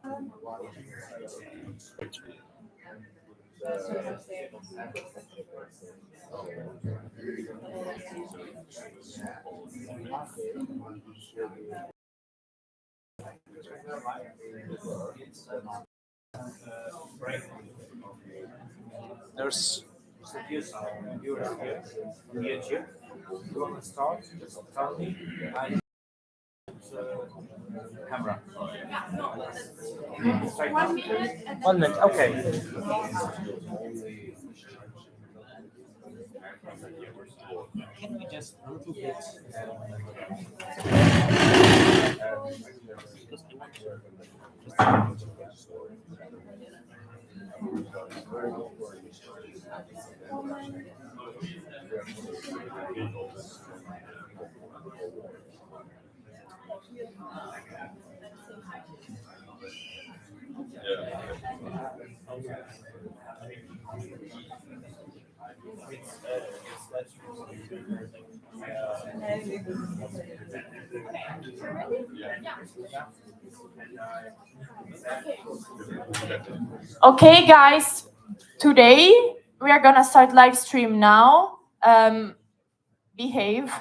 There's viewers here in YouTube. You want to start? Just tell me. Camera. 1 minute. Okay. Can we just a little bit? Okay, guys, today we are gonna start live stream now. Behave.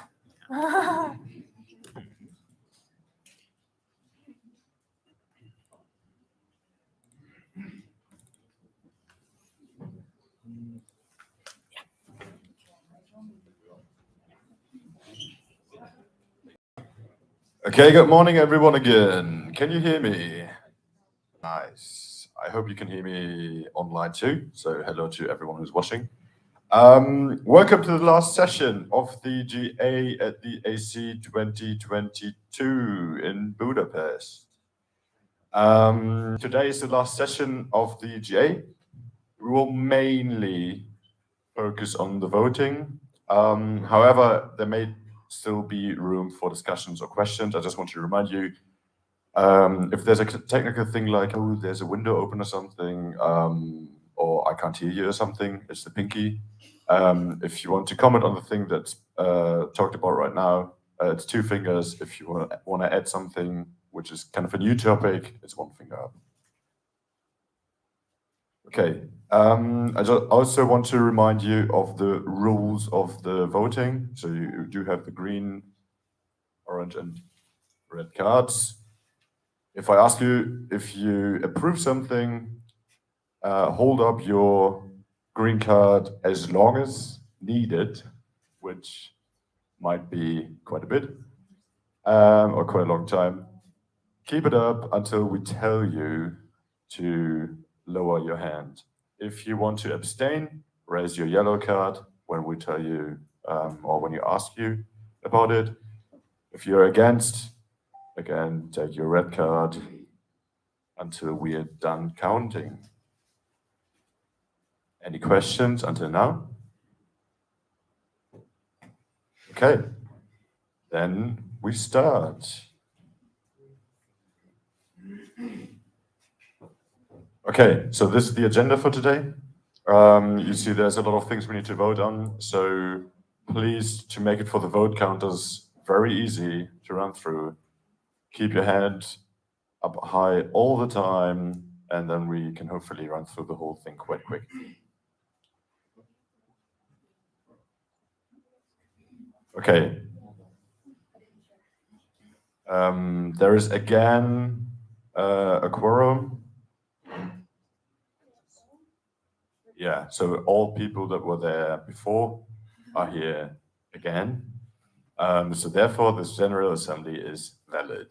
Okay, good morning everyone again. Can you hear me? Nice. I hope you can hear me online too. So hello to everyone who's watching. Welcome to the last session of the GA at the AC 2022 in Budapest. Today is the last session of the GA. We will mainly focus on the voting. However, there may still be room for discussions or questions. I just want to remind you, if there's a technical thing like, oh, there's a window open or something, or I can't hear you or something, it's the pinky. If you want to comment on the thing that's talked about right now, it's 2 fingers. If you want to add something, which is kind of a new topic, it's 1 finger up. Okay. I just also want to remind you of the rules of the voting. So you do have the green, orange, and red cards. If I ask you if you approve something, hold up your green card as long as needed, which might be quite a bit, or quite a long time. Keep it up until we tell you to lower your hand. If you want to abstain, raise your yellow card when we tell you, or when you ask you about it. If you're against, again, take your red card until we are done counting. Any questions until now? Okay, then we start. Okay, so this is the agenda for today. You see there's a lot of things we need to vote on, so please, to make it for the vote counters very easy to run through, keep your hand up high all the time, and then we can hopefully run through the whole thing quite quick. Okay. There is again a quorum. Yeah, so all people that were there before are here again. So therefore, this General Assembly is valid.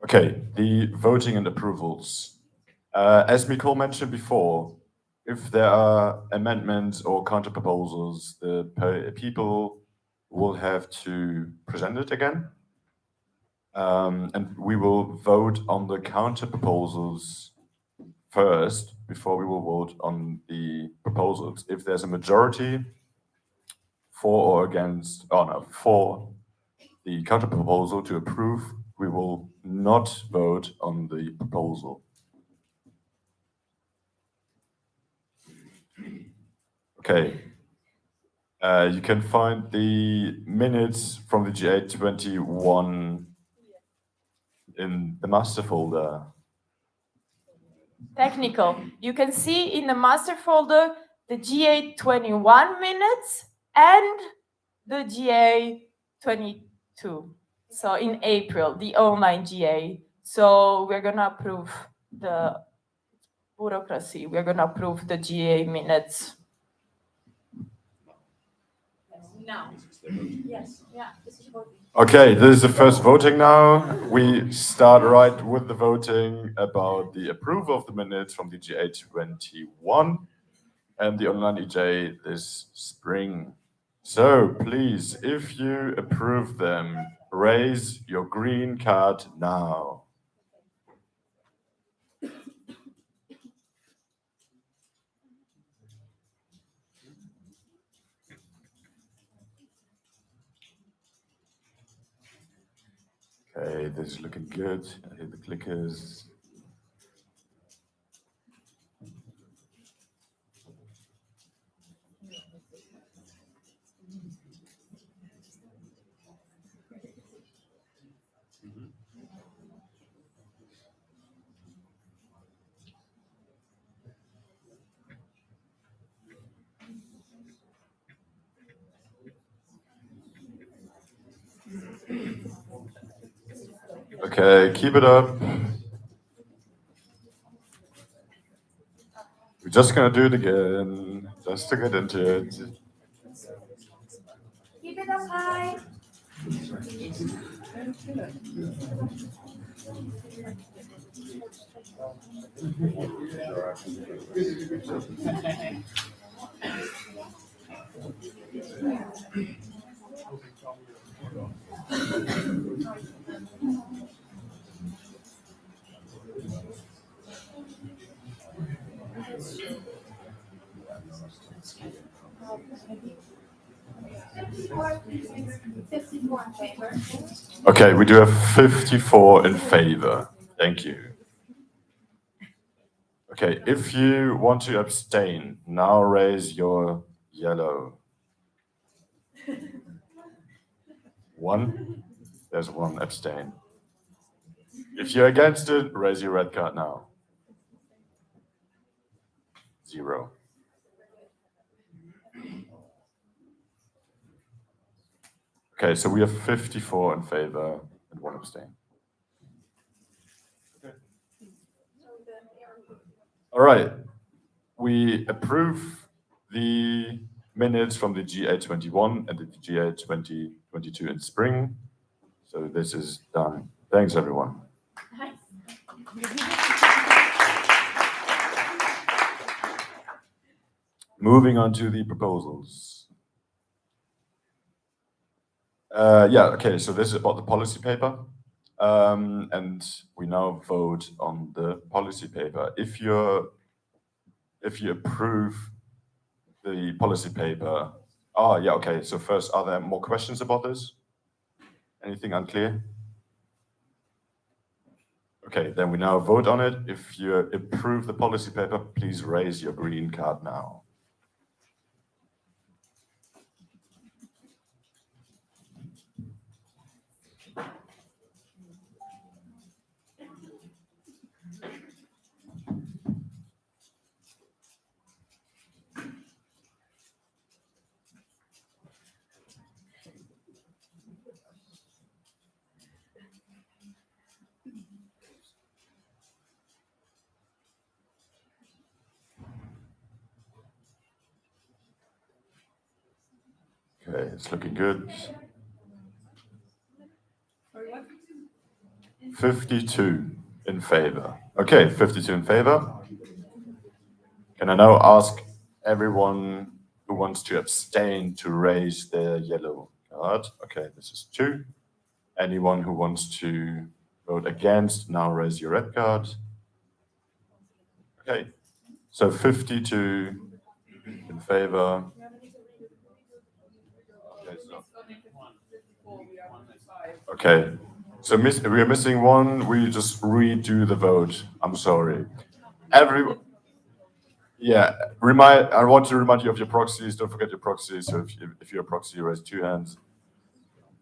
Okay, the voting and approvals. As Nicole mentioned before, if there are amendments or counter proposals, the people will have to present it again. And we will vote on the counter proposals first before we will vote on the proposals. If there's a majority for or against, for the counter proposal to approve, we will not vote on the proposal. Okay. You can find the minutes from the GA21 in the master folder. Technical. You can see in the master folder the GA21 minutes and the GA22. So in April, the online GA. So we're gonna approve the bureaucracy. We're gonna approve the GA minutes. Now. Yes. Yeah. This is voting. Okay, this is the first voting now. We start right with the voting about the approval of the minutes from the GA21 and the online EJ this spring. So please, if you approve them, raise your green card now. Okay, this is looking good. I hear the clickers. Okay, keep it up. We're just gonna do it again, just to get into it. Keep it up high. Okay, we do have 54 in favor. Thank you. Okay, if you want to abstain, now raise your yellow. One, there's one abstain. If you're against it, raise your red card now. 0. Okay, so we have 54 in favor and 1 abstain. Okay. All right, we approve the minutes from the GA21 and the GA2022 in spring. So this is done. Thanks, everyone. Moving on to the proposals. Okay, so this is about the policy paper. And we now vote on the policy paper. If you approve the policy paper, okay, so first, are there more questions about this? Anything unclear? Okay, then we now vote on it. If you approve the policy paper, please raise your green card now. Okay, it's looking good. 52 in favor. Okay, 52 in favor. Can I now ask everyone who wants to abstain to raise their yellow card? Okay, this is 2. Anyone who wants to vote against, now raise your red card. Okay, so 52 in favor. Okay, so we're missing 1. We just redo the vote. I'm sorry. Yeah, I want to remind you of your proxies. Don't forget your proxies. So if you're a proxy, raise 2 hands.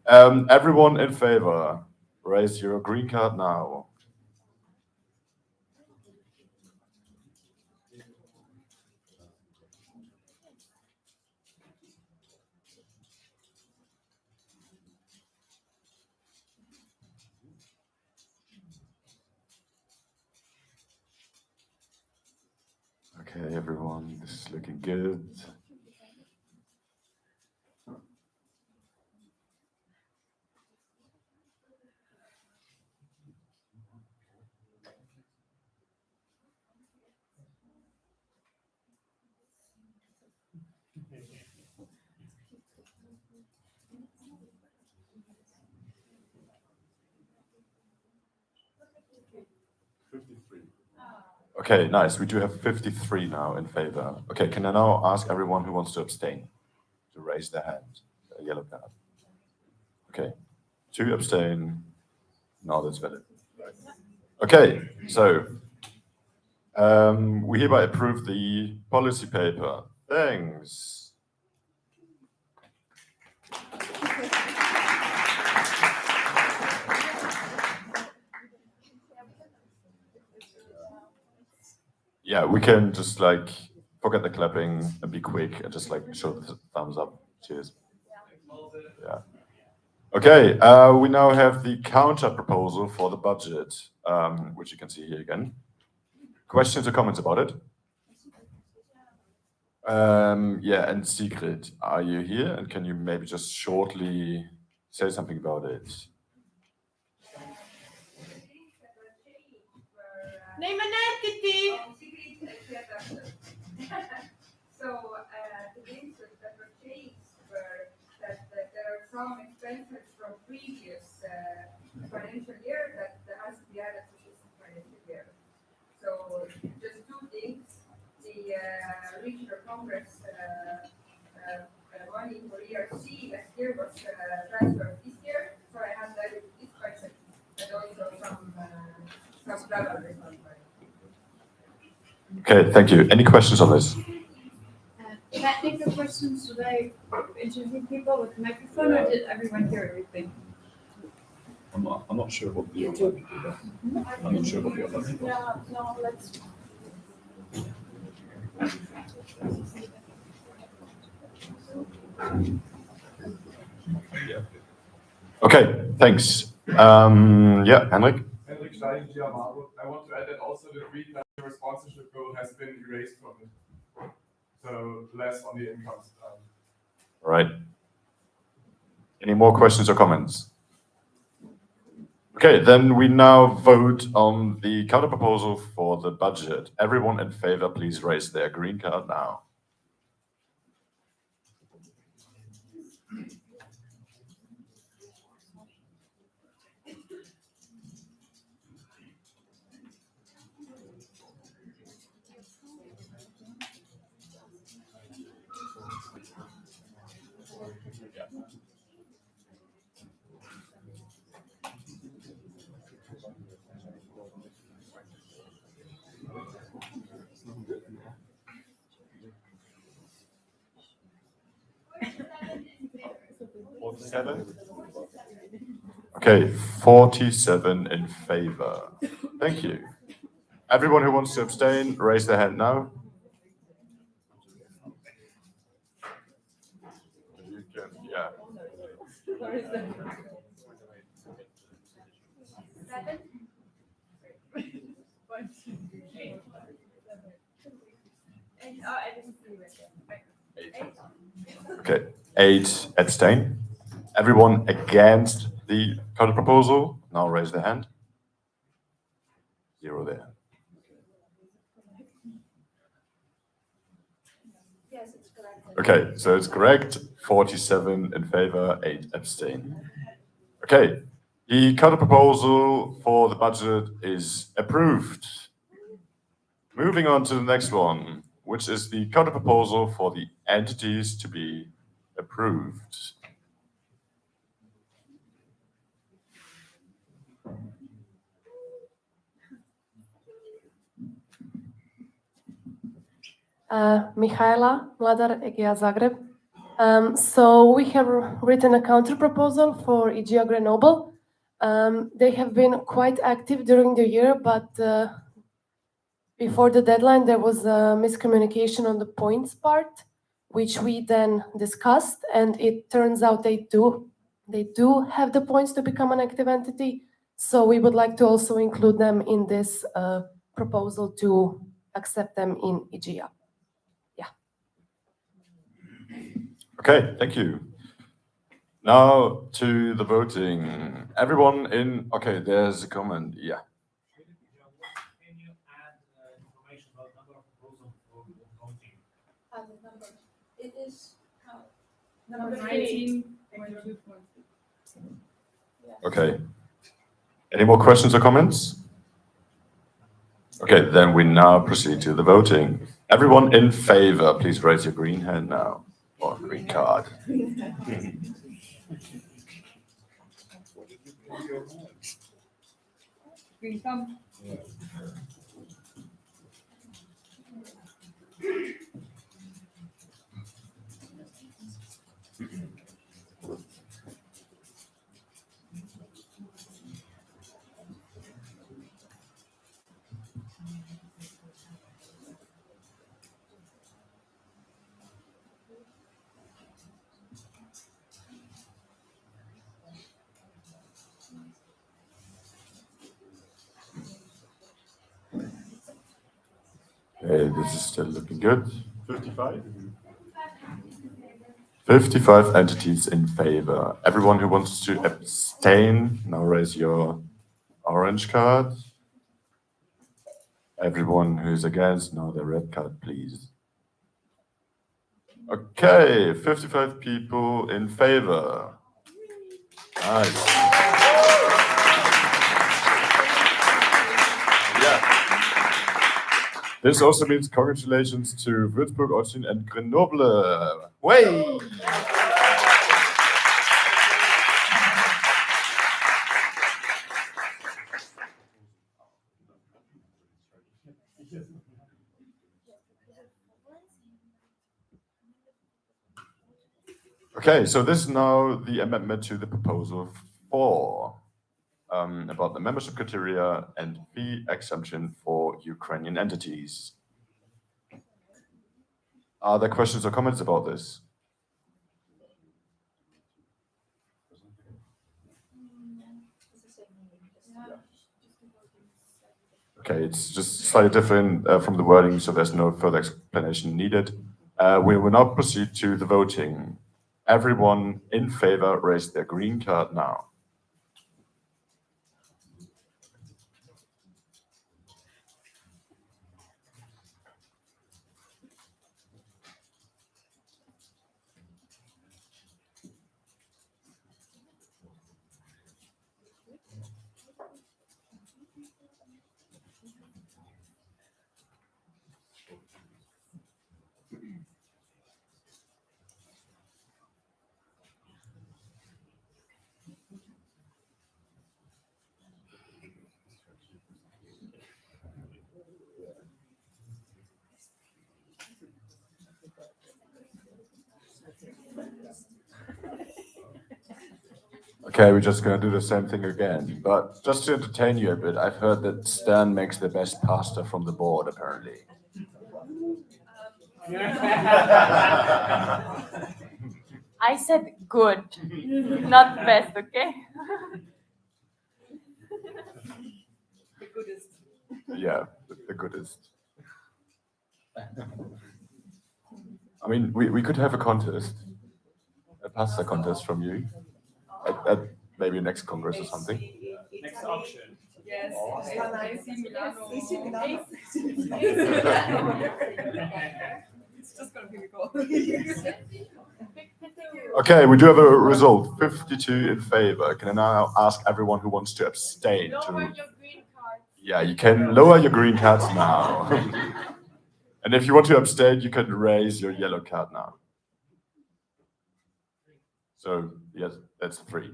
Everyone in favor, raise your green card now. Okay, everyone, this is looking good. Okay, nice. We do have 53 now in favor. Okay, can I now ask everyone who wants to abstain to raise their hand? A yellow card. Okay, 2 abstain. Now that's valid. Okay, so we hereby approve the policy paper. Thanks. Yeah, we can just like forget the clapping and be quick and just like show the thumbs up. Cheers. Yeah. Okay, we now have the counter proposal for the budget, which you can see here again. Questions or comments about it? Yeah, and Sigrid, are you here? And can you maybe just shortly say something about it? Name an entity. So the things that were changed were that there are some expenses from previous financial year that has to be added to this financial year. So just 2 things: the regional congress money for ERC last year was transferred this year, so I have added this budget, and also some travel refund. Okay, thank you. Any questions on this? Technical questions, should I interview people with microphone or did everyone hear everything? I'm not sure what the I'm not sure what the No, let's. Okay, thanks. Yeah, Henrik? Henrik Stein, GeoGraphers. I want to add that also the free national sponsorship goal has been erased from it. So less on the income side. All right. Any more questions or comments? Okay, then we now vote on the counter proposal for the budget. Everyone in favor, please raise their green card now. Okay, 47 in favor. Thank you. Everyone who wants to abstain, raise their hand now. You can, yeah. Okay, 8 abstain. Everyone against the counter proposal, now raise their hand. 0 there. Yes, it's correct. Okay, so it's correct. 47 in favor, 8 abstain. Okay, the counter proposal for the budget is approved. Moving on to the next one, which is the counter proposal for the entities to be approved. Mihaela Mladar, EGEA Zagreb. So we have written a counter proposal for EGEA Grenoble. They have been quite active during the year, but before the deadline, there was a miscommunication on the points part, which we then discussed, and it turns out they do have the points to become an active entity. So we would like to also include them in this proposal to accept them in EGEA. Okay, thank you. Now to the voting. Everyone in, okay, there's a comment, yeah. Can you add information about number of proposals for voting? It is Number 19.2. Okay. Any more questions or comments? Okay, then we now proceed to the voting. Everyone in favor, please raise your green hand now, or green card. Green thumb. Okay, this is still looking good. 55? 55 entities in favor. Everyone who wants to abstain, now raise your orange card. Everyone who's against, now the red card, please. Okay, 55 people in favor. Nice. Yeah. This also means congratulations to Würzburg, Austin, and Grenoble. Way! Okay, so this is now the amendment to the proposal 4 about the membership criteria and fee exemption for Ukrainian entities. Are there questions or comments about this? Okay, it's just slightly different from the wording, so there's no further explanation needed. We will now proceed to the voting. Everyone in favor, raise their green card now. Okay, we're just gonna do the same thing again, but just to entertain you a bit, I've heard that Stan makes the best pasta from the board, apparently. I said good, not best, okay? The goodest. Yeah, the goodest. I mean, we could have a contest, a pasta contest from you, at maybe next Congress or something. Next auction. Yes. It's just gonna be cool. Okay, we do have a result, 52 in favor. Can I now ask everyone who wants to abstain to... Lower your green card. Yeah, you can lower your green cards now. And if you want to abstain, you can raise your yellow card now. So, yes, that's 3.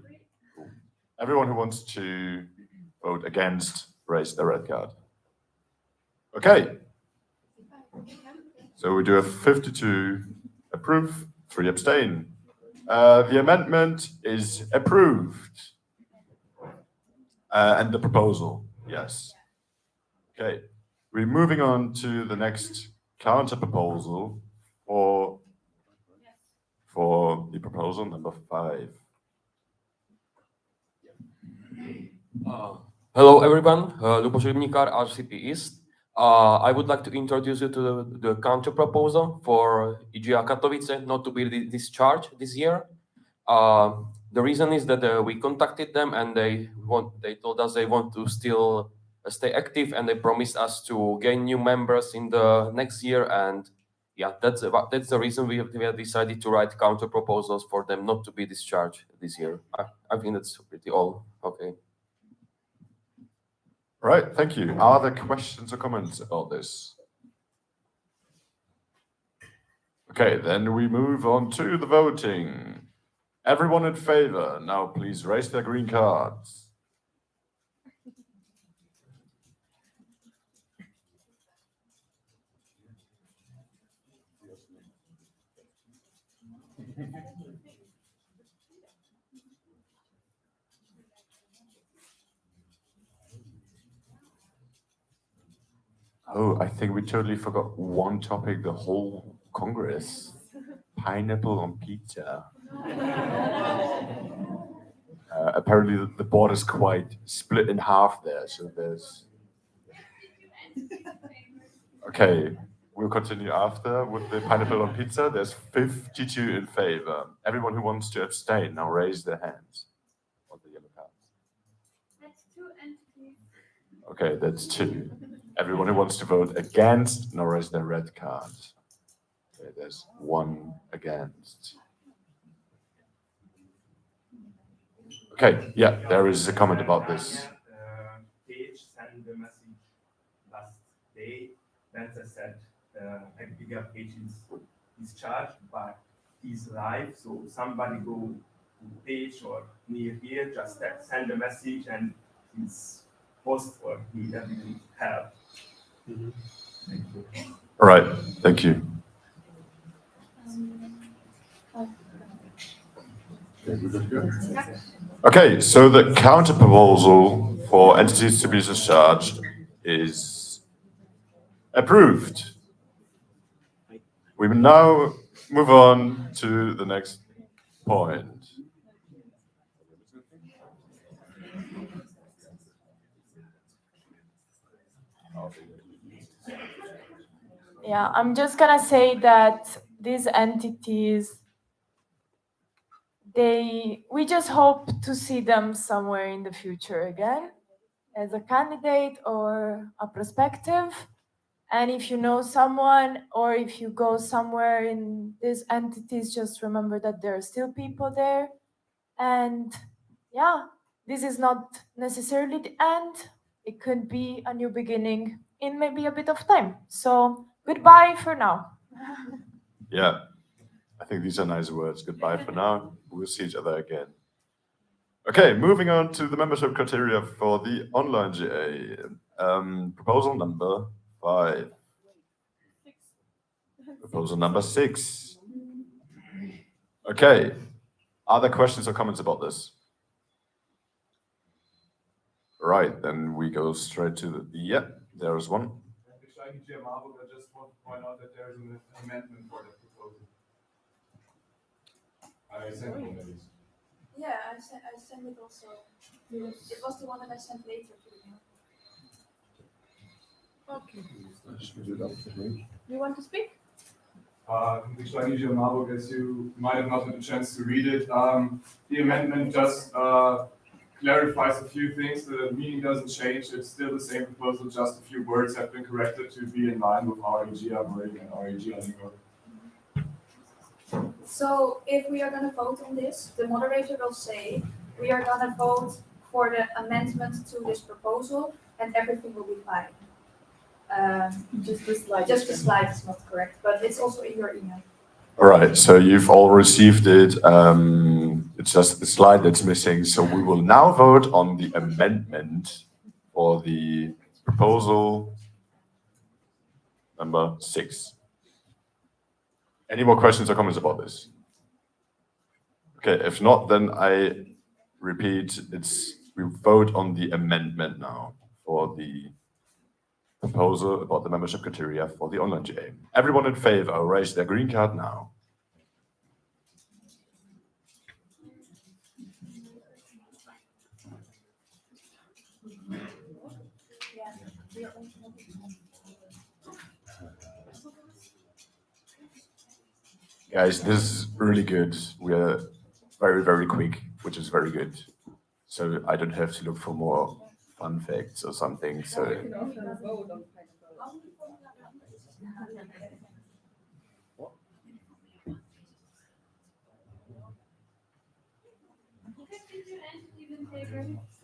Cool. Everyone who wants to vote against, raise the red card. Okay. So we do have 52 approve, 3 abstain. The amendment is approved. And the proposal, yes. Okay, we're moving on to the next counter proposal for the proposal number 5. Hello everyone, Luboš Rybníkar, RCP East. I would like to introduce you to the counter proposal for EGEA Katowice not to be discharged this year. The reason is that we contacted them and they told us they want to still stay active, and they promised us to gain new members in the next year. And yeah, that's the reason we have decided to write counter proposals for them not to be discharged this year. I think that's pretty all. Okay. Right, thank you. Are there questions or comments about this? Okay, then we move on to the voting. Everyone in favor, now please raise their green cards. Oh, I think we totally forgot one topic, the whole Congress. Pineapple on pizza. Apparently the board is quite split in half there, so there's... Okay, we'll continue after with the pineapple on pizza. There's 52 in favor. Everyone who wants to abstain, now raise their hands. On the yellow cards. That's 2 entities. Okay, that's 2. Everyone who wants to vote against, now raise their red cards. Okay, there's 1 against. Okay, yeah, there is a comment about this. Page sent the message last day. Then they said EGEA page is discharged, but is live. So somebody go to page or near here, just send a message and it's post for me that will help. Thank you. All right, thank you. Okay, so the counter proposal for entities to be discharged is approved. We will now move on to the next point. Yeah, I'm just gonna say that these entities, we just hope to see them somewhere in the future again as a candidate or a prospective. And if you know someone or if you go somewhere in these entities, just remember that there are still people there. And yeah, this is not necessarily the end. It could be a new beginning in maybe a bit of time. So goodbye for now. Yeah, I think these are nice words. Goodbye for now. We'll see each other again. Okay, moving on to the membership criteria for the online GA. Proposal number 5. Proposal number 6. Okay, are there questions or comments about this? Right, then we go straight to the, yeah, there is one. I just want to point out that there is an amendment for that proposal. I sent one of these. Yeah, I sent it also. It was the one that I sent later to you. Okay. You want to speak? As you might have not had a chance to read it, the amendment just clarifies a few things. The meaning doesn't change. It's still the same proposal, just a few words have been corrected to be in line with our EGEA wording and our EGEA lingo. So if we are going to vote on this, the moderator will say we are going to vote for the amendment to this proposal and everything will be fine. Just the slide is not correct, but it's also in your email. All right, so you've all received it. It's just the slide that's missing. So we will now vote on the amendment for the proposal number 6. Any more questions or comments about this? Okay, if not, then I repeat, we vote on the amendment now for the proposal about the membership criteria for the online GA. Everyone in favor, raise their green card now. Guys, this is really good. We are very, very quick, which is very good. So I don't have to look for more fun facts or something. So can also vote on kind of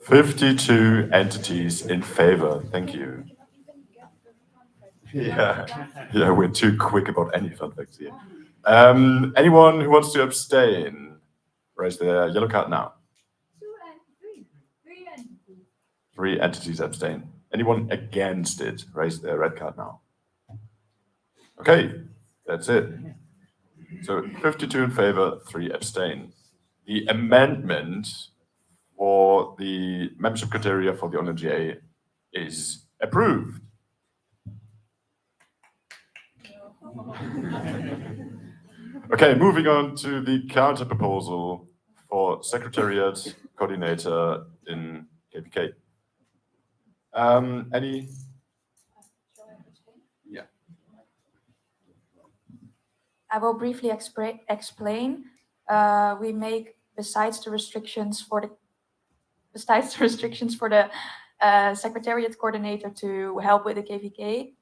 52 entities in favor. Thank you. Yeah, yeah, we're too quick about any fun facts here. Anyone who wants to abstain, raise their yellow card now. 2 and 3. 3 entities. 3 entities abstain. Anyone against it, raise their red card now. Okay, that's it. So 52 in favor, 3 abstain. The amendment for the membership criteria for the online GA is approved. Okay, moving on to the counter proposal for Secretariat Coordinator in KPK. Any? Yeah. I will briefly explain. We make besides the restrictions for the Secretariat Coordinator to help with the KVK.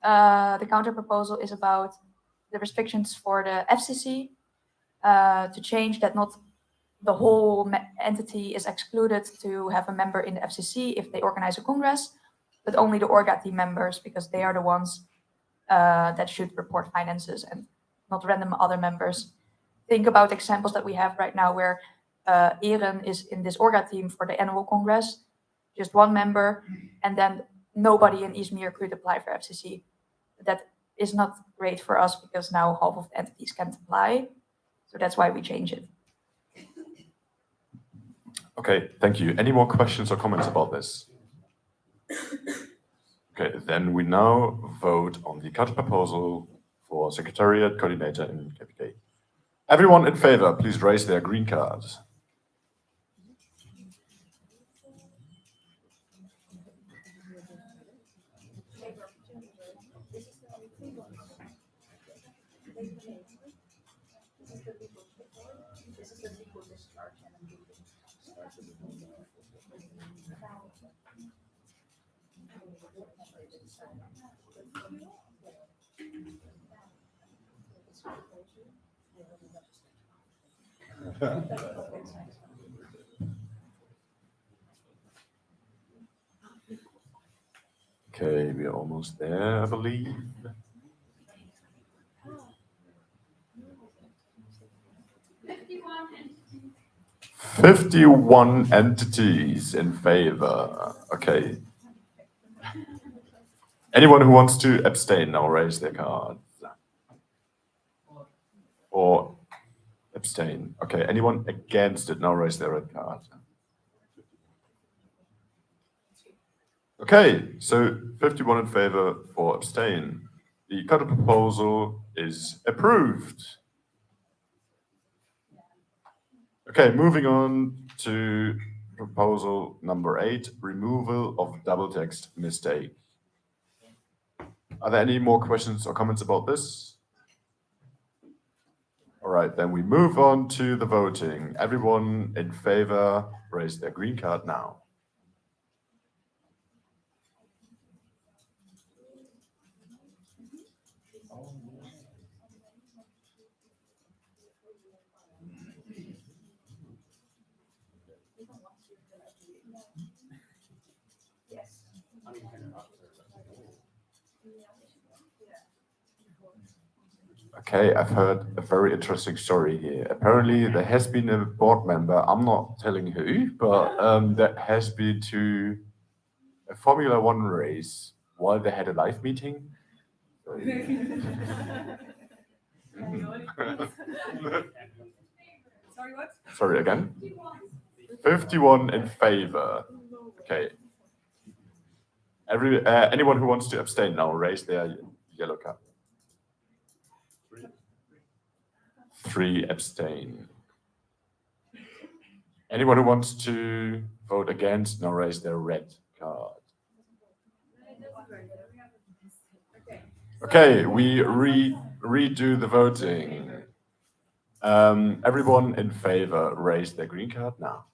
The counter proposal is about the restrictions for the FCC to change that not the whole entity is excluded to have a member in the FCC if they organize a congress, but only the Orga team members because they are the ones that should report finances and not random other members. Think about examples that we have right now where Eren is in this Orga team for the annual congress, just one member, and then nobody in Izmir could apply for FCC. That is not great for us because now half of the entities can't apply. So that's why we change it. Okay, thank you. Any more questions or comments about this? Okay, then we now vote on the counter proposal for Secretariat Coordinator in KPK. Everyone in favor, please raise their green cards. Okay, we are almost there, I believe. entities. 51 entities in favor. Okay. Anyone who wants to abstain now, raise their card. Or abstain. Okay, anyone against it now, raise their red card. Okay, so 51 in favor, 4 abstain. The counter proposal is approved. Okay, moving on to proposal number 8, removal of double text mistake. Are there any more questions or comments about this? All right, then we move on to the voting. Everyone in favor, raise their green card now. Okay, I've heard a very interesting story here. Apparently, there has been a board member, I'm not telling who, but that has been to a Formula One race while they had a live meeting. Sorry, what? Sorry, again? 51 in favor. Okay. Anyone who wants to abstain now, raise their yellow card. 3 abstain. Anyone who wants to vote against, now raise their red card. Okay, we redo the voting. Everyone in favor, raise their green card now.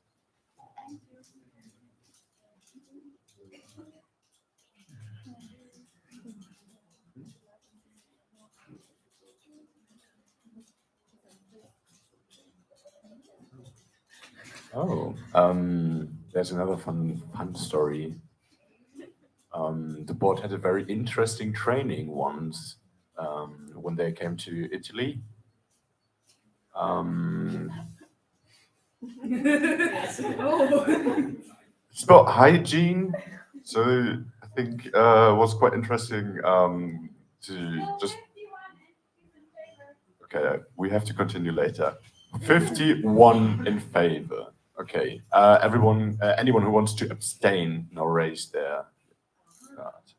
Oh, there's another fun story. The board had a very interesting training once when they came to Italy. It's about hygiene, so I think it was quite interesting to just. Okay, we have to continue later. 51 in favor. Okay, anyone who wants to abstain, now raise their card.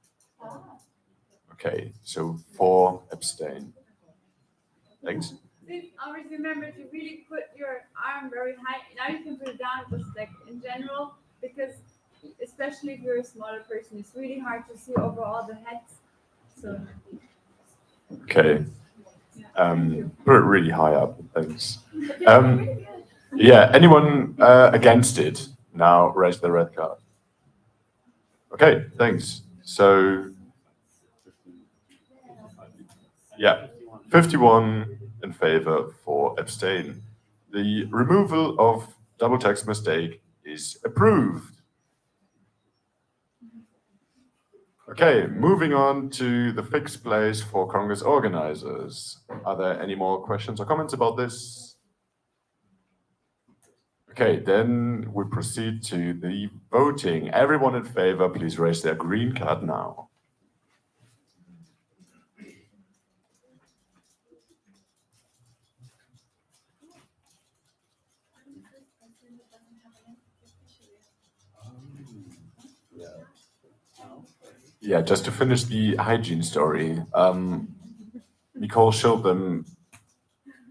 Okay, so 4 abstain. Thanks. Always remember to really put your arm very high. Now you can put it down, just like in general, because especially if you're a smaller person, it's really hard to see over all the heads. So. Okay. Put it really high up. Thanks. Yeah. Anyone against it? Now raise the red card. Okay. Thanks. So. Yeah. 51 in favor, 4 abstain. The removal of double text mistake is approved. Okay, moving on to the fixed place for Congress organizers. Are there any more questions or comments about this? Okay, then we proceed to the voting. Everyone in favor, please raise their green card now. Yeah, just to finish the hygiene story, Nicole showed them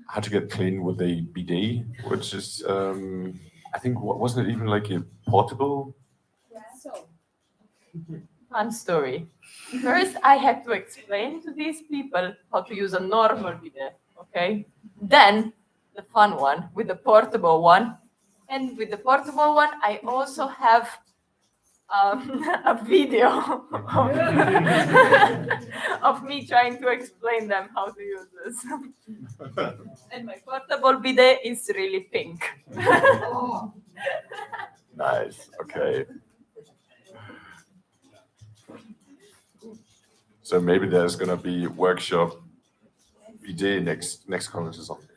how to get clean with a bidet, which is, I think, wasn't it even like a portable? Fun story. First, I had to explain to these people how to use a normal bidet, okay? Then, the fun one with the portable one. And with the portable one, I also have a video of me trying to explain them how to use this. And my portable bidet is really pink. Nice, okay. So maybe there's gonna be workshop bidet next Congress or something.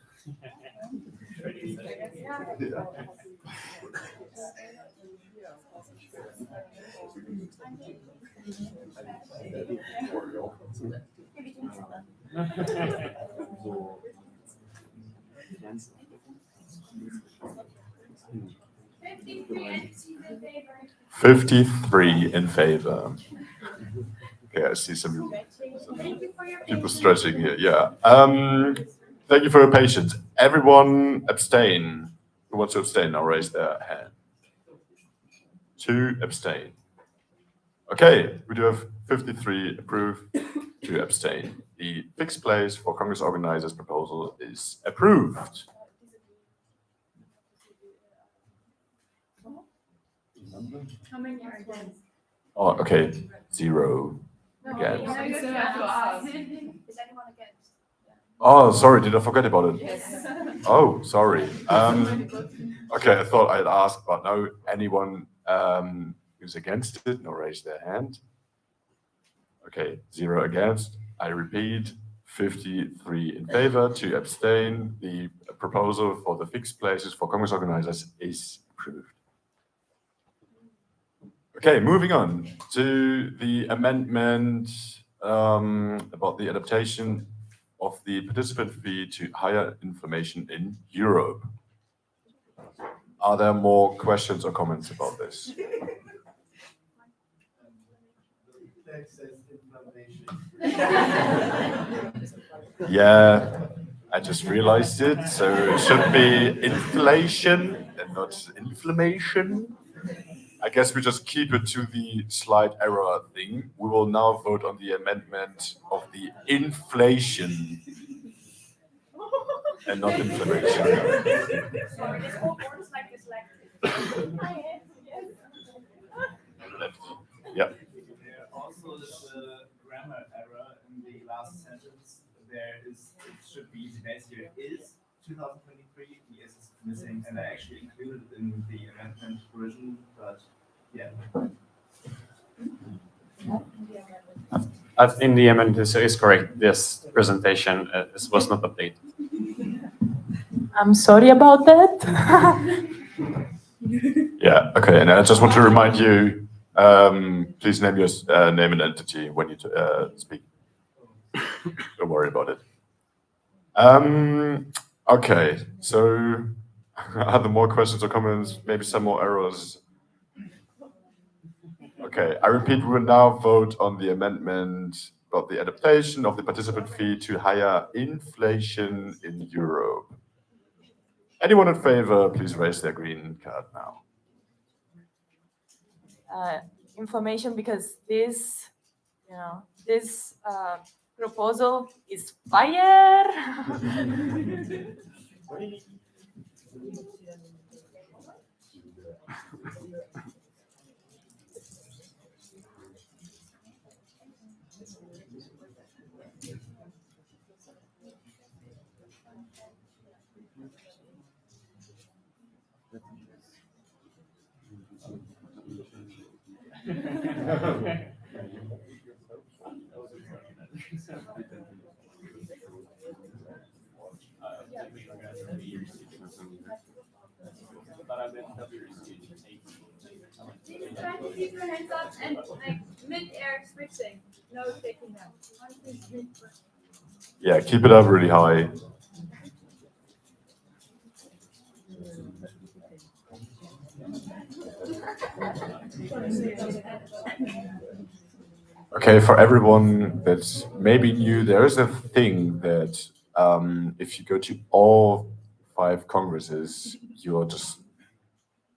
Yeah. $53 in favor. Okay, I see some people stretching here. Yeah. Thank you for your patience. Everyone abstain. Who wants to abstain? Now raise their hand. 2 abstain. Okay, we do have 53 approve, 2 abstain. The fixed place for Congress organizers proposal is approved. How many are against? Oh, okay, 0 against. Is anyone against? Oh, sorry, did I forget about it? Yes. Oh, sorry. Okay, I thought I'd ask, but no, anyone who's against it, now raise their hand. Okay, 0 against. I repeat, 53 in favor, 2 abstain. The proposal for the fixed places for Congress organizers is approved. Okay, moving on to the amendment about the adaptation of the participant fee to higher inflation in Europe. Are there more questions or comments about this? Yeah, I just realized it. So it should be inflation and not inflammation. I guess we just keep it to the slight error thing. We will now vote on the amendment of the inflation and not inflammation. Sorry, this whole board is like dyslexic. Yeah. There also is a grammar error in the last sentence. It should be today's year is 2023. The S is missing, and I actually included it in the amendment version, but yeah. In the amendment is correct. This presentation was not updated. I'm sorry about that. Yeah. Okay. And I just want to remind you, please name your name and entity when you speak. Don't worry about it. Okay. So, are there more questions or comments? Maybe some more errors. Okay. I repeat, we will now vote on the amendment about the adaptation of the participant fee to higher inflation in Europe. Anyone in favor, please raise their green card now. Information, because this proposal is fire. Try to keep your hands up and like mid-air switching. No taking them. 1, 2, 3, 4. Yeah, keep it up really high. Okay, for everyone that's maybe new, there is a thing that if you go to all 5 congresses, you're just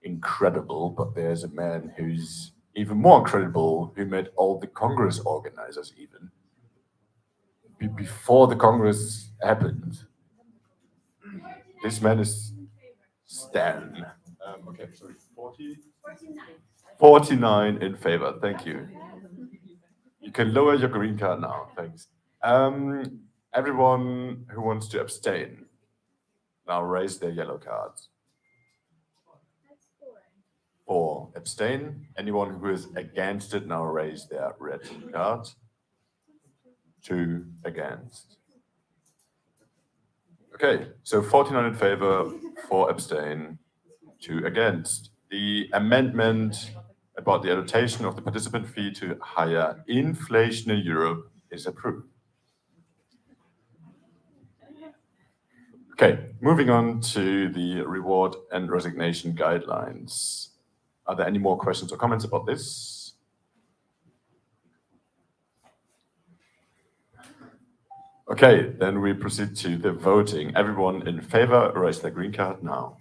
incredible. But there's a man who's even more incredible, who met all the congress organizers even before the congress happened. This man is Stan. Okay, sorry, 49 in favor. Thank you. You can lower your green card now. Thanks. Everyone who wants to abstain, now raise their yellow cards. 4 abstain. Anyone who is against it, now raise their red card. 2 against. Okay, so 49 in favor, 4 abstain, 2 against. The amendment about the adaptation of the participant fee to higher inflation in Europe is approved. Okay, moving on to the reward and resignation guidelines. Are there any more questions or comments about this? Okay, then we proceed to the voting. Everyone in favor, raise their green card now.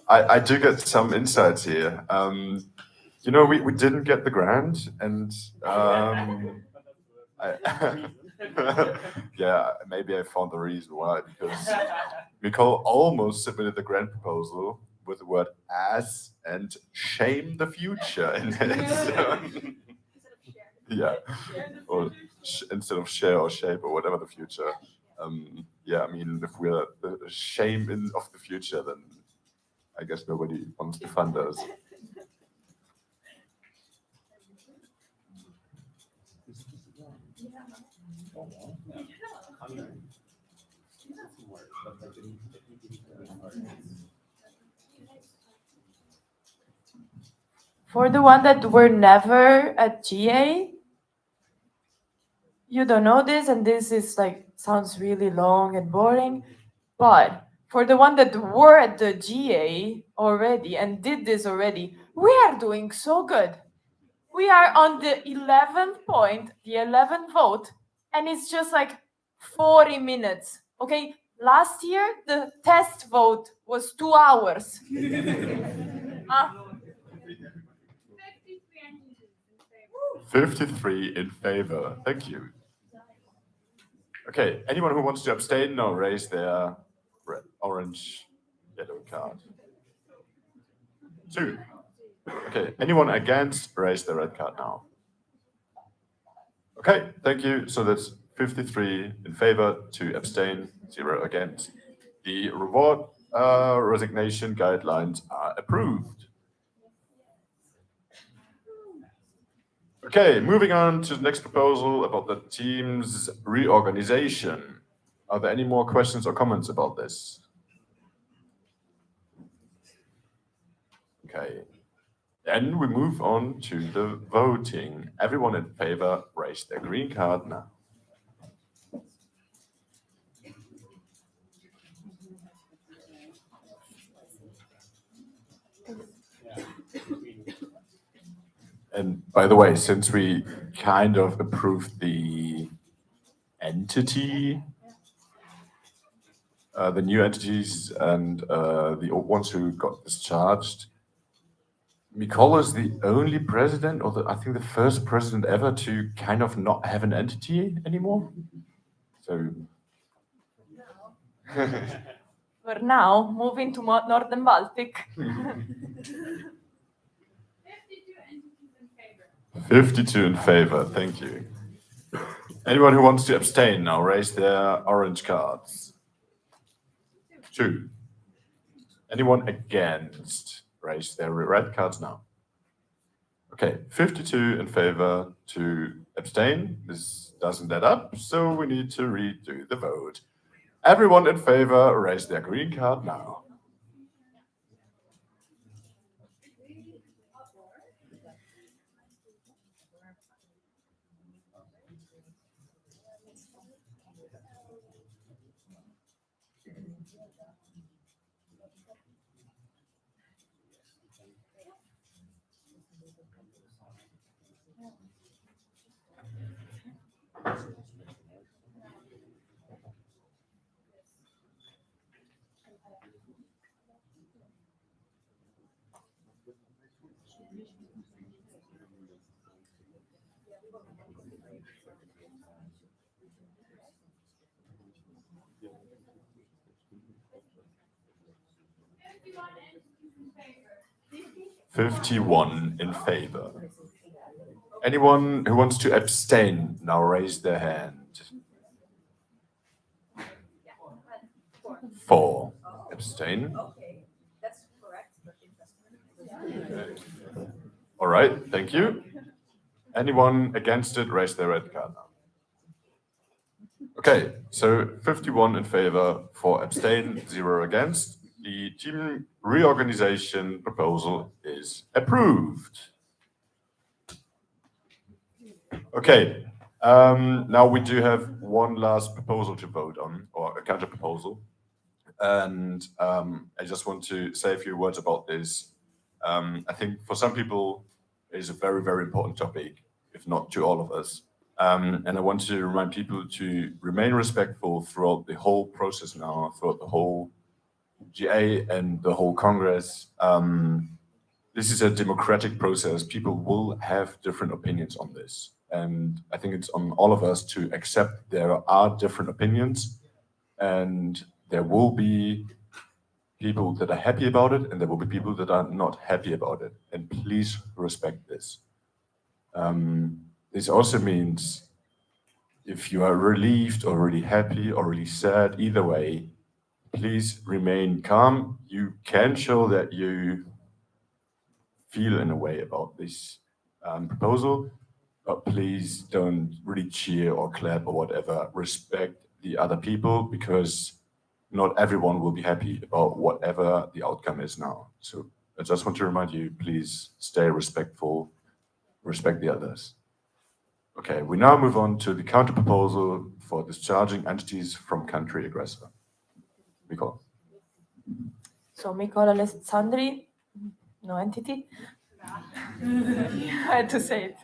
I do get some insights here. You know, we didn't get the grant, and yeah, maybe I found the reason why, because Nicole almost submitted the grant proposal with the word "as" and "shame the future" in it. Yeah, or instead of share or shape or whatever the future. Yeah, I mean, if we're the shame of the future, then I guess nobody wants to fund us. For the one that were never at GA, you don't know this, and this is like sounds really long and boring, but for the one that were at the GA already and did this already, we are doing so good. We are on the 11th point, the 11th vote, and it's just like 40 minutes. Okay, last year the test vote was 2 hours. 53 in favor. Thank you. Okay, anyone who wants to abstain now, raise their red, orange, yellow card. 2. Okay, anyone against, raise their red card now. Okay, thank you. So that's 53 in favor, 2 abstain, 0 against. The reward resignation guidelines are approved. Okay, moving on to the next proposal about the team's reorganization. Are there any more questions or comments about this? Okay, then we move on to the voting. Everyone in favor, raise their green card now. And by the way, since we kind of approved the entity, the new entities and the old ones who got discharged, Mikol is the only president, or I think the first president ever to kind of not have an entity anymore. So. For now, moving to Northern Baltic. 52 in favor, thank you. Anyone who wants to abstain now, raise their orange cards. 2. Anyone against, raise their red cards now. Okay, 52 in favor, 2 abstain. This doesn't add up, so we need to redo the vote. Everyone in favor, raise their green card now. $51 in favor. Anyone who wants to abstain now, raise their hand. 4 abstain. Okay, that's correct. All right, thank you. Anyone against it, raise their red card now. Okay, so 51 in favor, 4 abstain, 0 against. The team reorganization proposal is approved. Okay, now we do have one last proposal to vote on, or a counter proposal. And I just want to say a few words about this. I think for some people, it is a very, very important topic, if not to all of us. And I want to remind people to remain respectful throughout the whole process now, throughout the whole GA and the whole Congress. This is a democratic process. People will have different opinions on this. And I think it's on all of us to accept there are different opinions, and there will be people that are happy about it, and there will be people that are not happy about it. And please respect this. This also means if you are relieved or really happy or really sad, either way, please remain calm. You can show that you feel in a way about this proposal, but please don't really cheer or clap or whatever. Respect the other people, because not everyone will be happy about whatever the outcome is now. So I just want to remind you, please stay respectful, respect the others. Okay, we now move on to the counter proposal for discharging entities from country aggressor. Nicole. So Nicola Alessandri, no entity. I had to say it.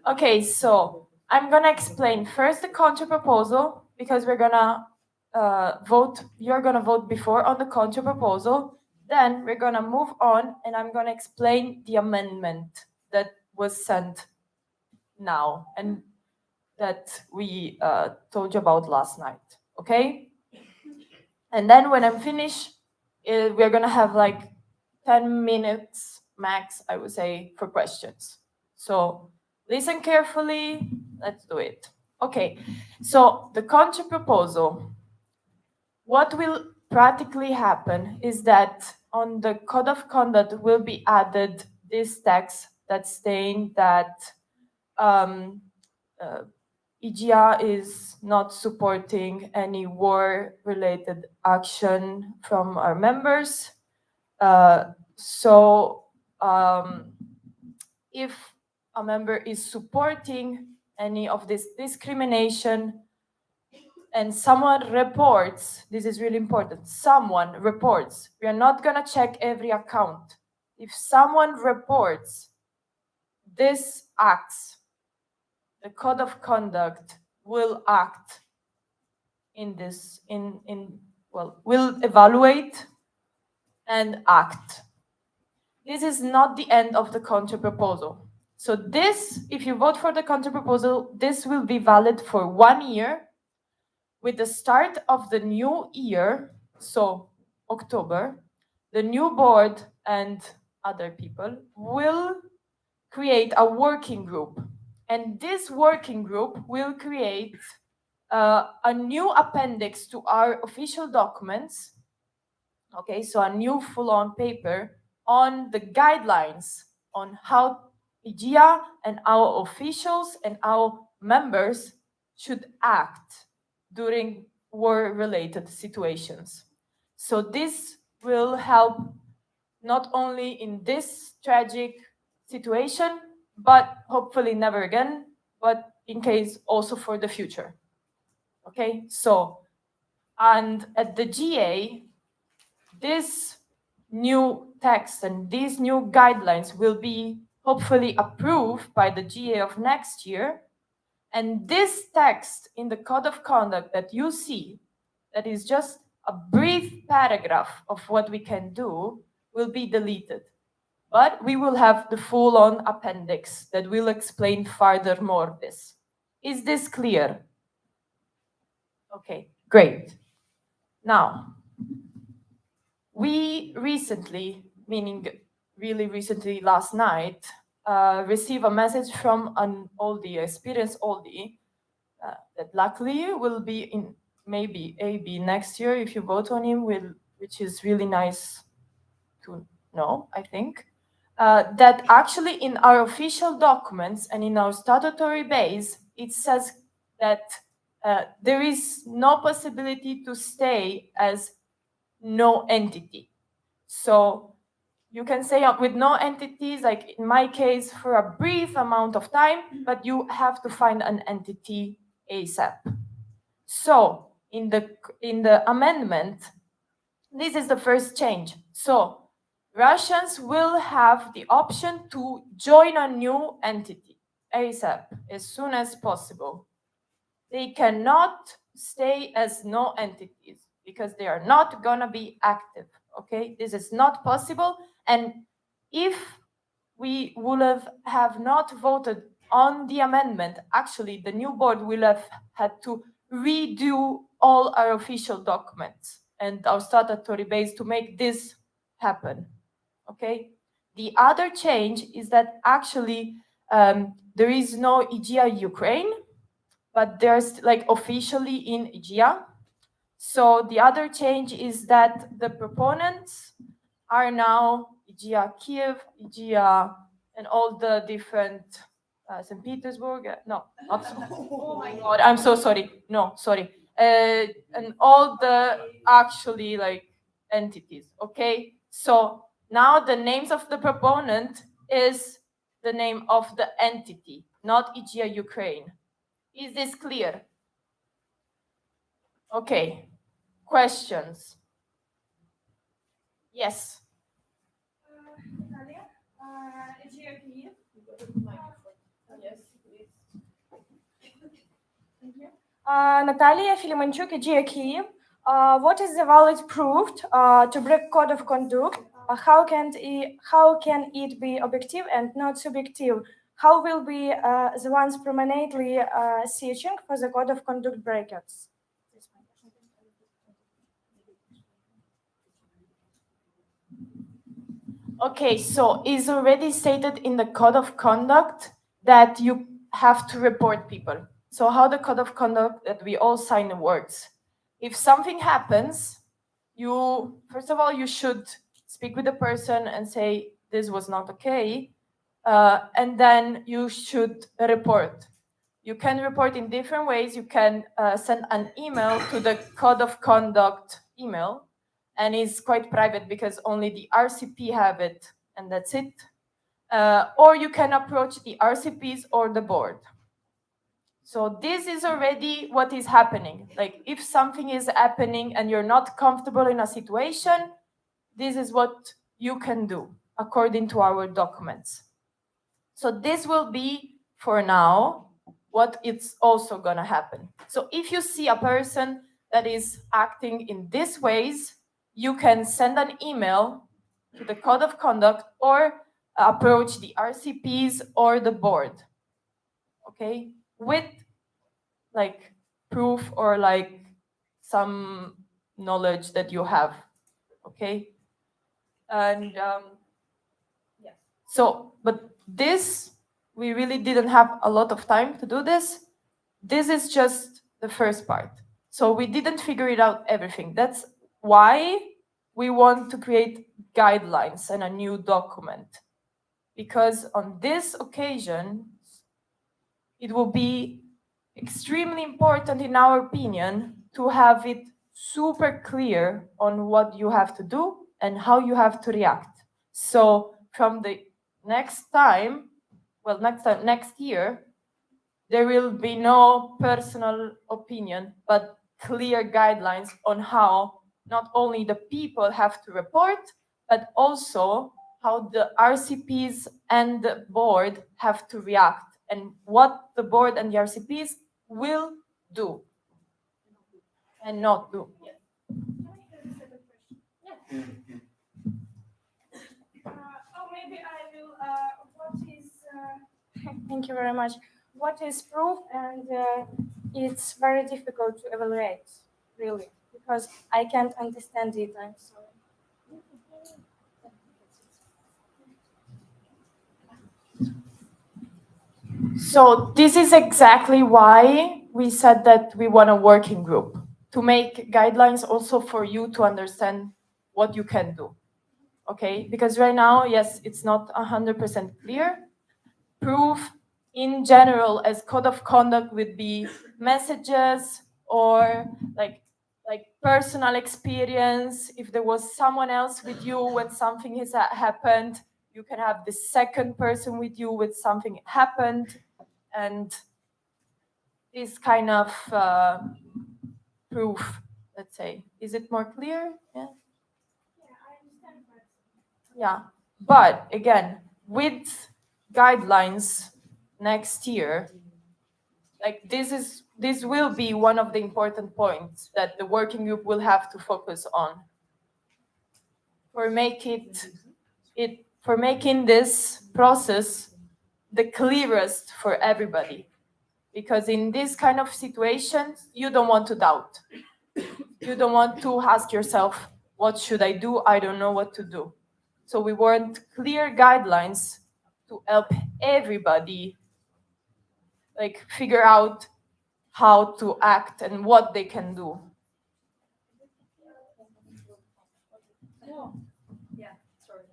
Okay, so I'm gonna explain first the counter proposal because we're gonna vote. You're gonna vote before on the counter proposal. Then we're gonna move on, and I'm gonna explain the amendment that was sent now and that we told you about last night. Okay, and then when I'm finished, we're gonna have like 10 minutes max, I would say, for questions. So listen carefully, let's do it. Okay, so the counter proposal. What will practically happen is that on the code of conduct will be added this text that's saying that EGEA is not supporting any war-related action from our members. So if a member is supporting any of this discrimination and someone reports, this is really important, someone reports, we are not gonna check every account. If someone reports this acts, the code of conduct will act in this, will evaluate and act. This is not the end of the counter proposal. So this, if you vote for the counter proposal, this will be valid for 1 year. With the start of the new year, so October, the new board and other people will create a working group. And this working group will create a new appendix to our official documents. Okay, so a new full-on paper on the guidelines on how EGEA and our officials and our members should act during war-related situations. So this will help not only in this tragic situation, but hopefully never again, but in case also for the future. Okay, so, and at the GA, this new text and these new guidelines will be hopefully approved by the GA of next year. And this text in the code of conduct that you see, that is just a brief paragraph of what we can do, will be deleted. But we will have the full-on appendix that will explain furthermore this. Is this clear? Okay, great. Now, we recently, meaning really recently last night, received a message from an oldie, experienced oldie, that luckily will be in maybe AB next year if you vote on him, which is really nice to know, I think. That actually in our official documents and in our statutory base, it says that there is no possibility to stay as no entity. So you can say with no entities, like in my case, for a brief amount of time, but you have to find an entity ASAP. So in the amendment, this is the first change. So Russians will have the option to join a new entity ASAP, as soon as possible. They cannot stay as no entities because they are not gonna be active, okay? This is not possible. And if we would have not voted on the amendment, actually the new board will have had to redo all our official documents and our statutory base to make this happen, okay? The other change is that actually there is no EGEA Ukraine, but there's like officially in EGEA. So the other change is that the proponents are now EGEA Kiev, EGEA, and all the different St. Petersburg. No, not. Oh my God, I'm so sorry. No, sorry. and all the actually like entities. Okay, so now the names of the proponent is the name of the entity, not EGEA Ukraine. Is this clear? Okay, questions? Yes. Natalia, EGEA Kyiv. Yes, please. Thank you. Natalia Filimonchuk, EGEA Kyiv. What is the valid proof to break code of conduct? How can it be objective and not subjective? How will be the ones permanently searching for the code of conduct breakers? Okay, so it's already stated in the code of conduct that you have to report people. So how the code of conduct that we all sign works. If something happens, you, first of all, you should speak with the person and say, this was not okay. And then you should report. You can report in different ways. You can send an email to the code of conduct email, and it's quite private because only the RCP have it, and that's it. Or you can approach the RCPs or the board. So this is already what is happening. Like if something is happening and you're not comfortable in a situation, this is what you can do according to our documents. So this will be, for now, what it's also gonna happen. So if you see a person that is acting in these ways, you can send an email to the code of conduct or approach the RCPs or the board, okay, with like proof or like some knowledge that you have, okay? And yeah, so, but this, we really didn't have a lot of time to do this. This is just the first part. So we didn't figure it out everything. That's why we want to create guidelines and a new document. Because on this occasion, it will be extremely important, in our opinion, to have it super clear on what you have to do and how you have to react. So from the next time, well, next year, there will be no personal opinion, but clear guidelines on how not only the people have to report, but also how the RCPs and the board have to react and what the board and the RCPs will do and not do. Yeah. Maybe I will. What is? Thank you very much. What is proof? And it's very difficult to evaluate, really, because I can't understand it. I'm sorry. So this is exactly why we said that we want a working group to make guidelines also for you to understand what you can do. Okay, because right now, yes, it's not 100% clear. Proof in general as code of conduct would be messages or like personal experience. If there was someone else with you when something has happened, you can have the second person with you when something happened, and this kind of proof, let's say. Is it more clear? Yeah. Yeah, but again, with guidelines next year, like this will be one of the important points that the working group will have to focus on for making this process the clearest for everybody. Because in this kind of situations, you don't want to doubt. You don't want to ask yourself, what should I do? I don't know what to do. So we want clear guidelines to help everybody like figure out how to act and what they can do. Yeah, sorry.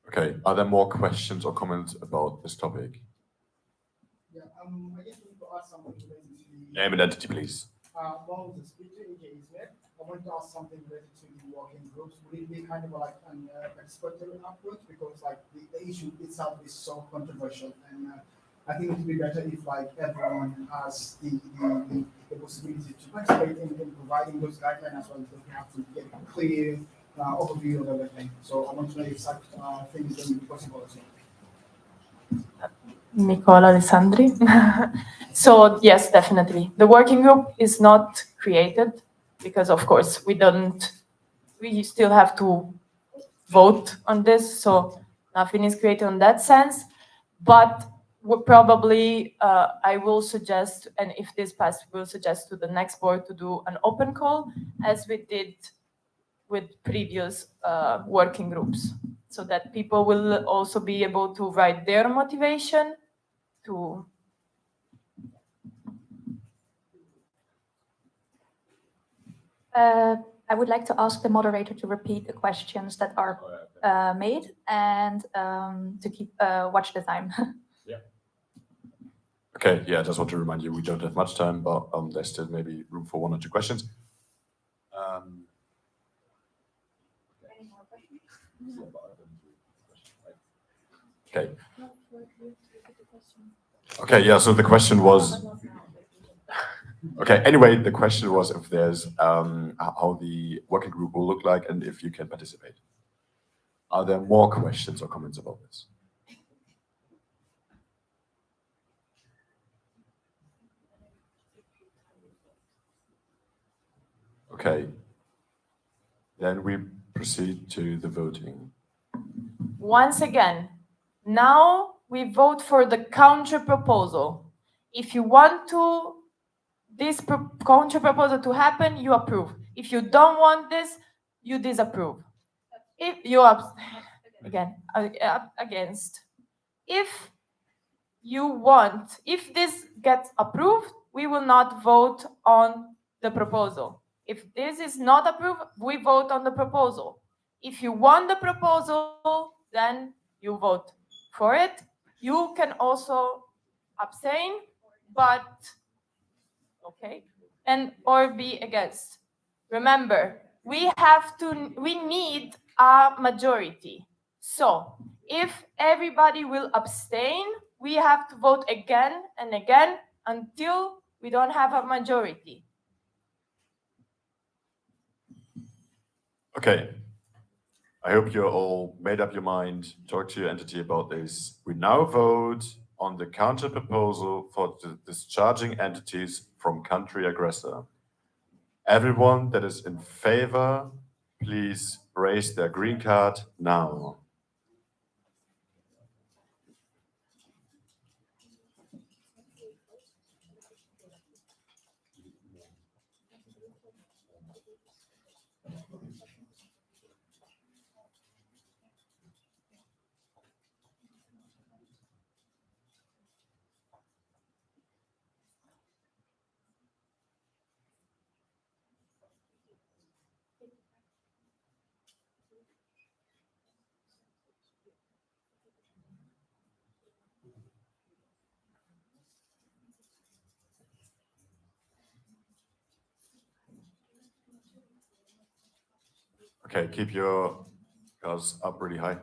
Okay, are there more questions or comments about this topic? Yeah, I just want to ask something related to the. Name and entity, please. Well, the speaker EGEA is there. I want to ask something related to the working groups. Would it be kind of like an participatory approach? Because like the issue itself is so controversial, and I think it would be better if like everyone has the possibility to participate in providing those guidelines as well. So we have to get a clear overview of everything. So I want to know if such thing is going to be possible as well. Nicola Alessandri. So yes, definitely. The working group is not created because of course we still have to vote on this. So nothing is created in that sense, but probably I will suggest, and if this passes, we'll suggest to the next board to do an open call as we did with previous working groups, so that people will also be able to write their motivation to. I would like to ask the moderator to repeat the questions that are made and to keep watch the time. Okay, yeah, I just want to remind you, we don't have much time, but there's still maybe room for 1 or 2 questions. Any more questions? Okay. Okay, yeah, so the question was, okay, anyway, the question was if there's, how the working group will look like and if you can participate. Are there more questions or comments about this? Okay, then we proceed to the voting. Once again, now we vote for the counter proposal. If you want this counter proposal to happen, you approve. If you don't want this, you disapprove. If you against. If this gets approved, we will not vote on the proposal. If this is not approved, we vote on the proposal. If you want the proposal, then you vote for it. You can also abstain, but okay, or be against. Remember, we need a majority. So if everybody will abstain, we have to vote again and again until we don't have a majority. Okay. I hope you all made up your mind, talk to your entity about this. We now vote on the counter proposal for the discharging entities from country aggressor. Everyone that is in favor, please raise their green card now. Okay, keep your cards up really high.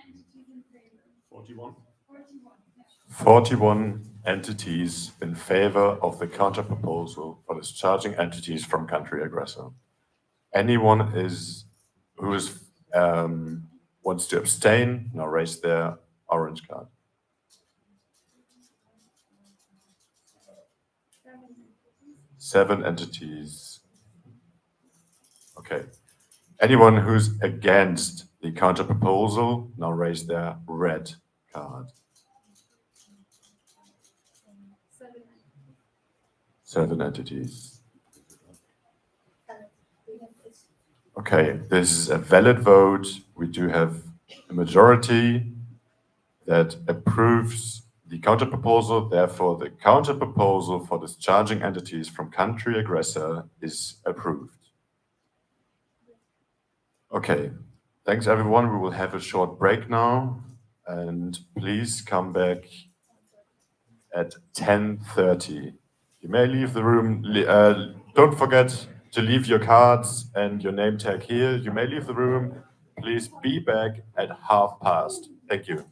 Entities in favor. 41? 41. 41 entities in favor of the counter proposal for discharging entities from country aggressor. Anyone who wants to abstain, now raise their orange card. 7 entities. Okay. Anyone who's against the counter proposal, now raise their red card. 7 entities. Okay, this is a valid vote. We do have a majority that approves the counterproposal. Therefore, the counterproposal for discharging entities from country aggressor is approved. Okay, thanks everyone. We will have a short break now, and please come back at 10:30. You may leave the room. Don't forget to leave your cards and your name tag here. You may leave the room. Please be back at past. Thank you.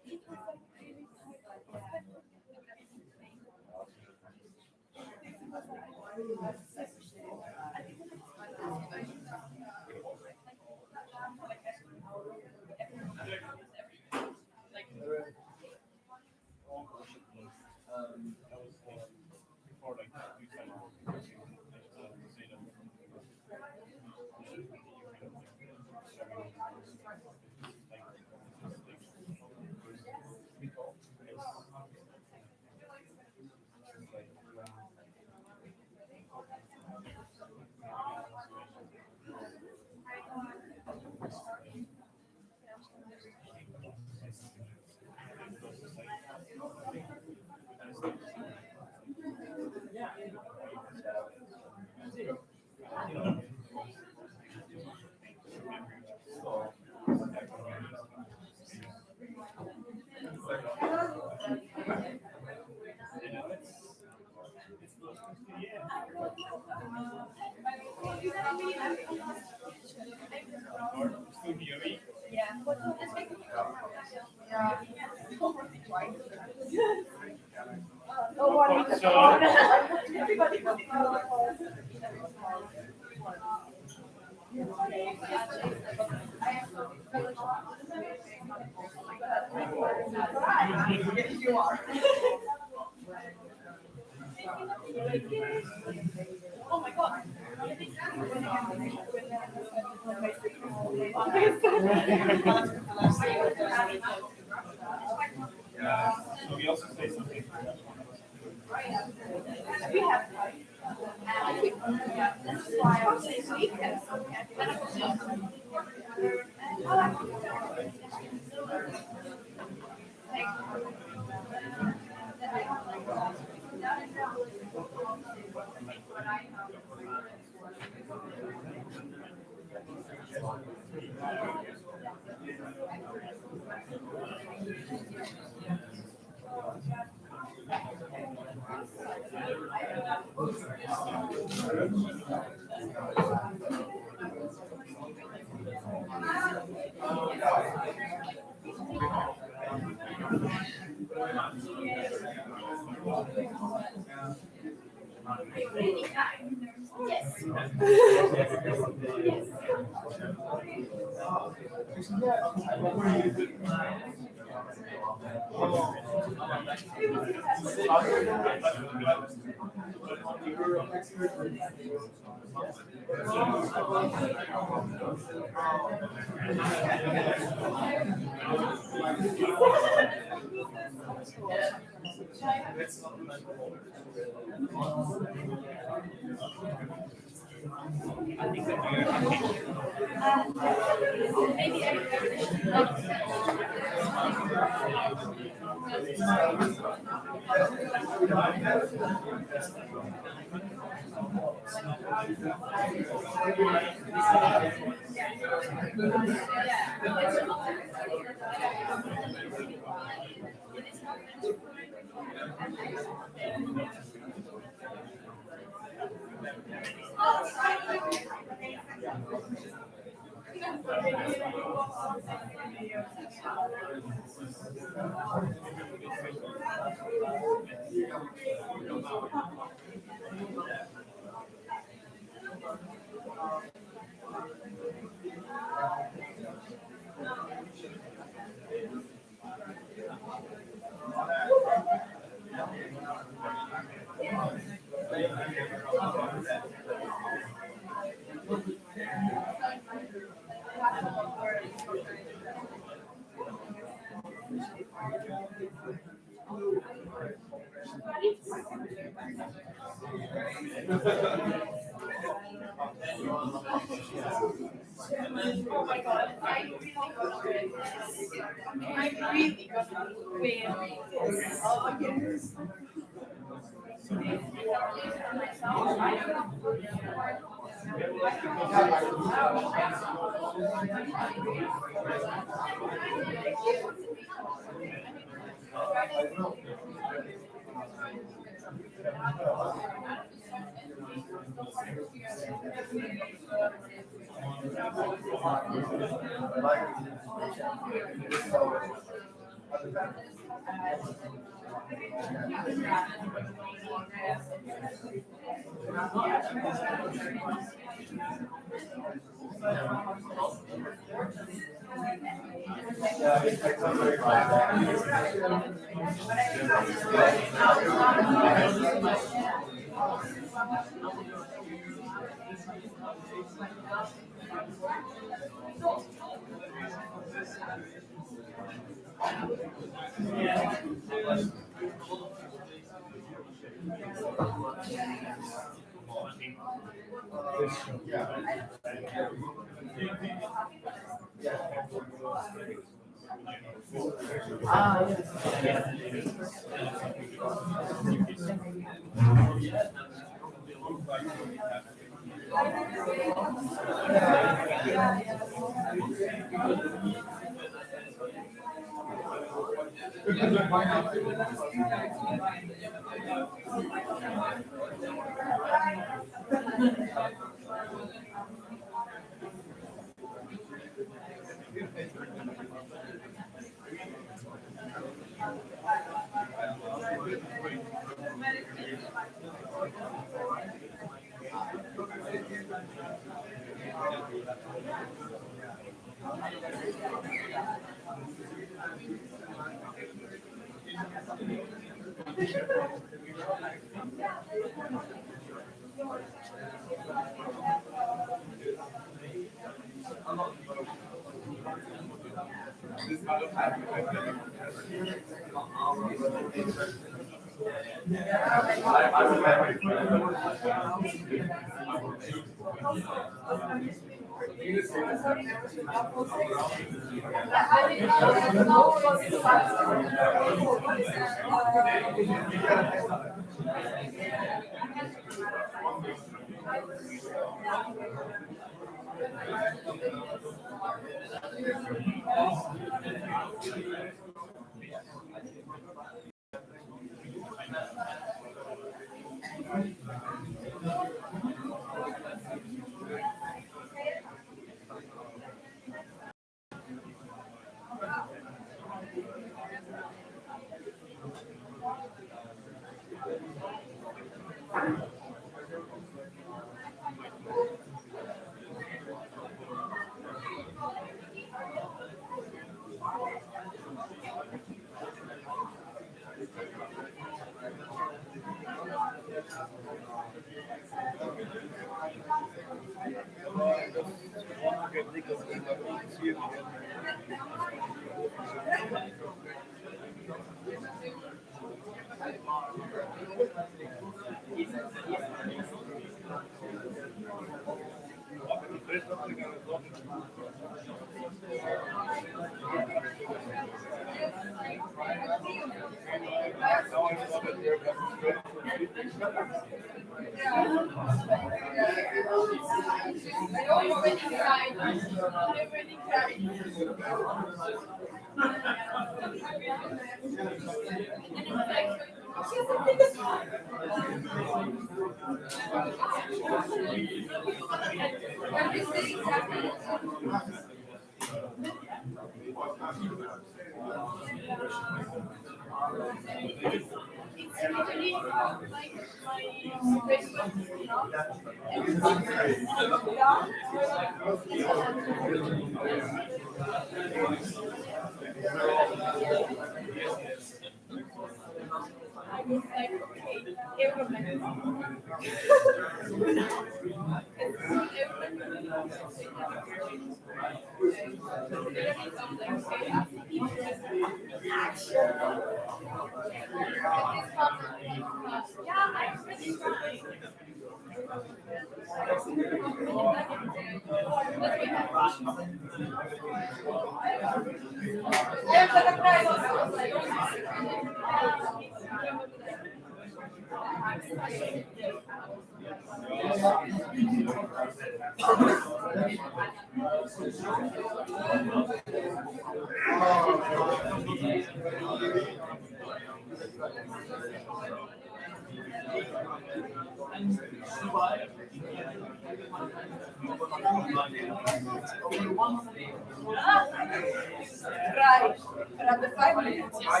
Right. Another 5 minutes. Try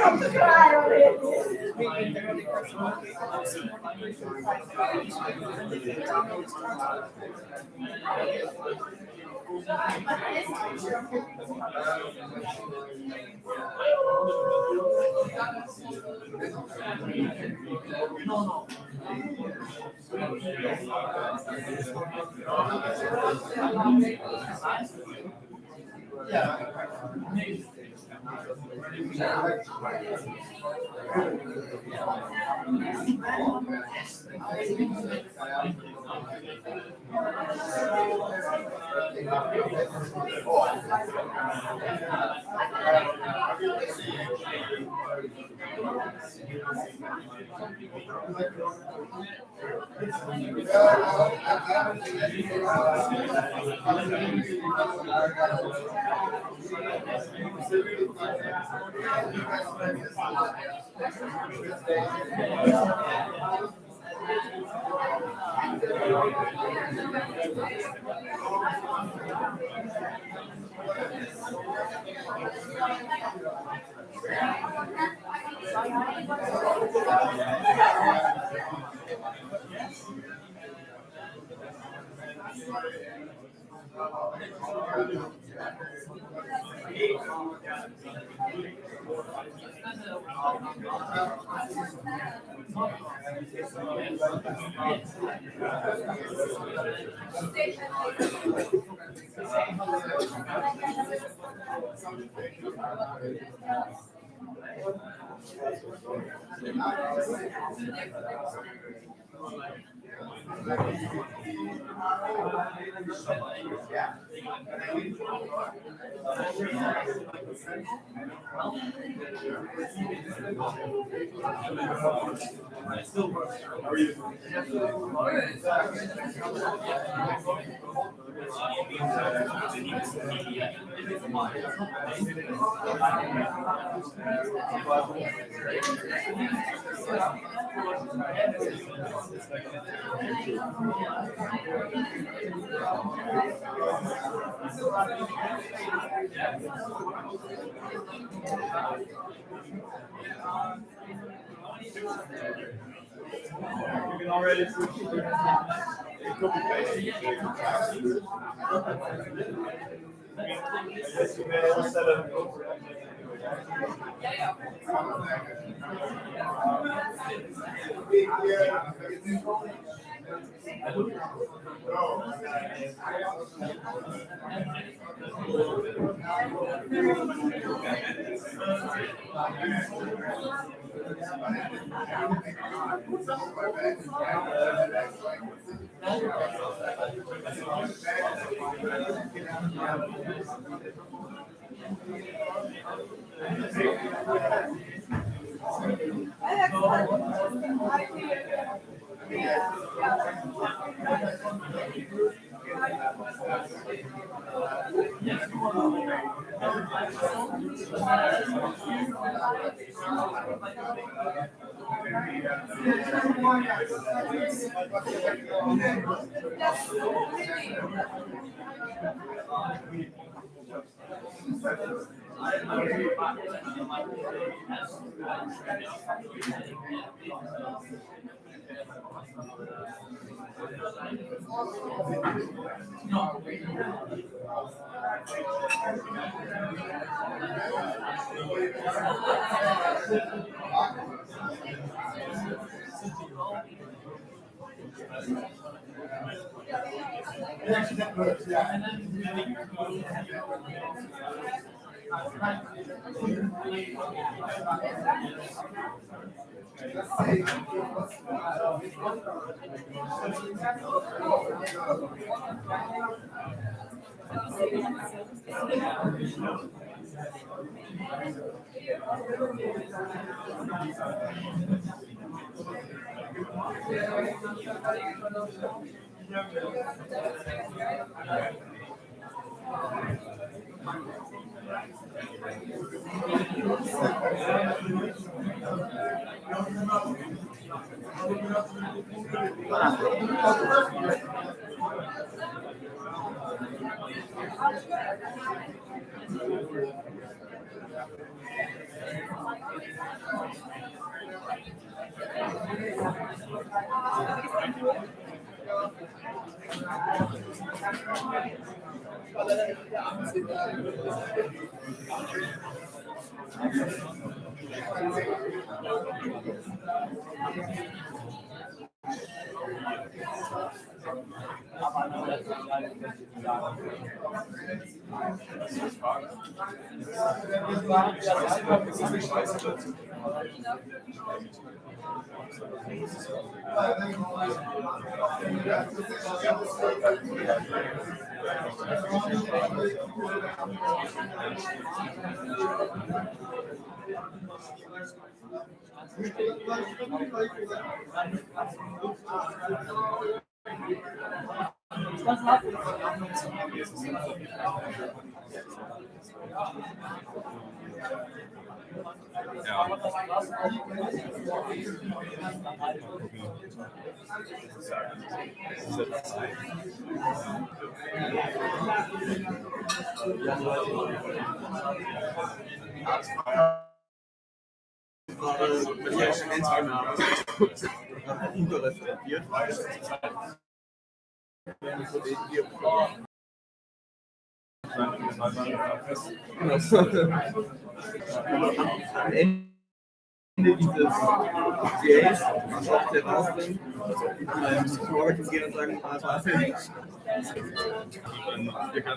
not to cry You can already switch to copy paste. Yes, you may also set up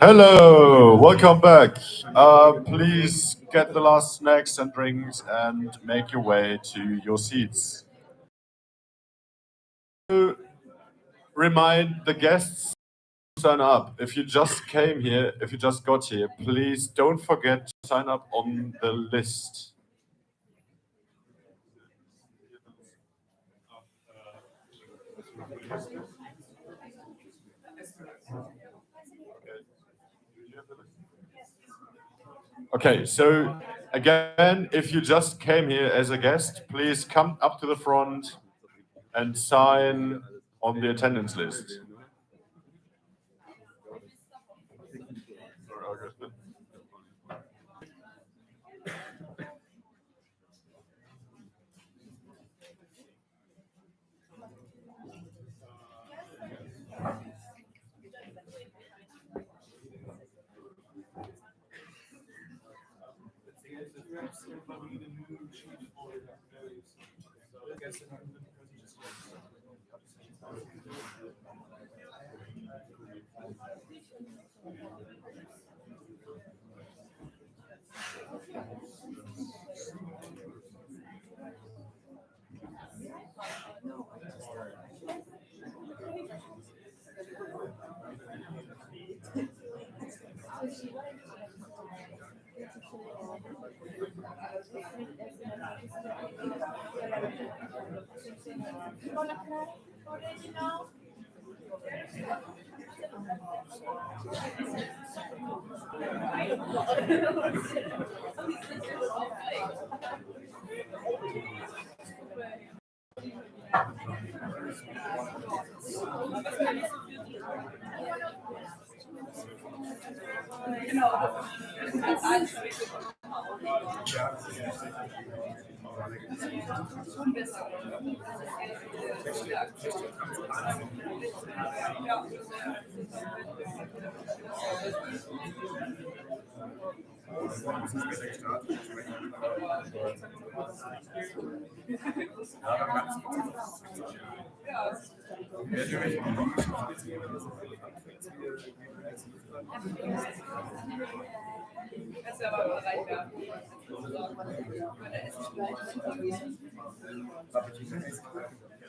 Hello, welcome back. Please get the last snacks and drinks and make your way to your seats. To remind the guests to sign up. If you just came here, if you just got here, please don't forget to sign up on the list. Okay, so again, if you just came here as a guest, please come up to the front and sign on the attendance list.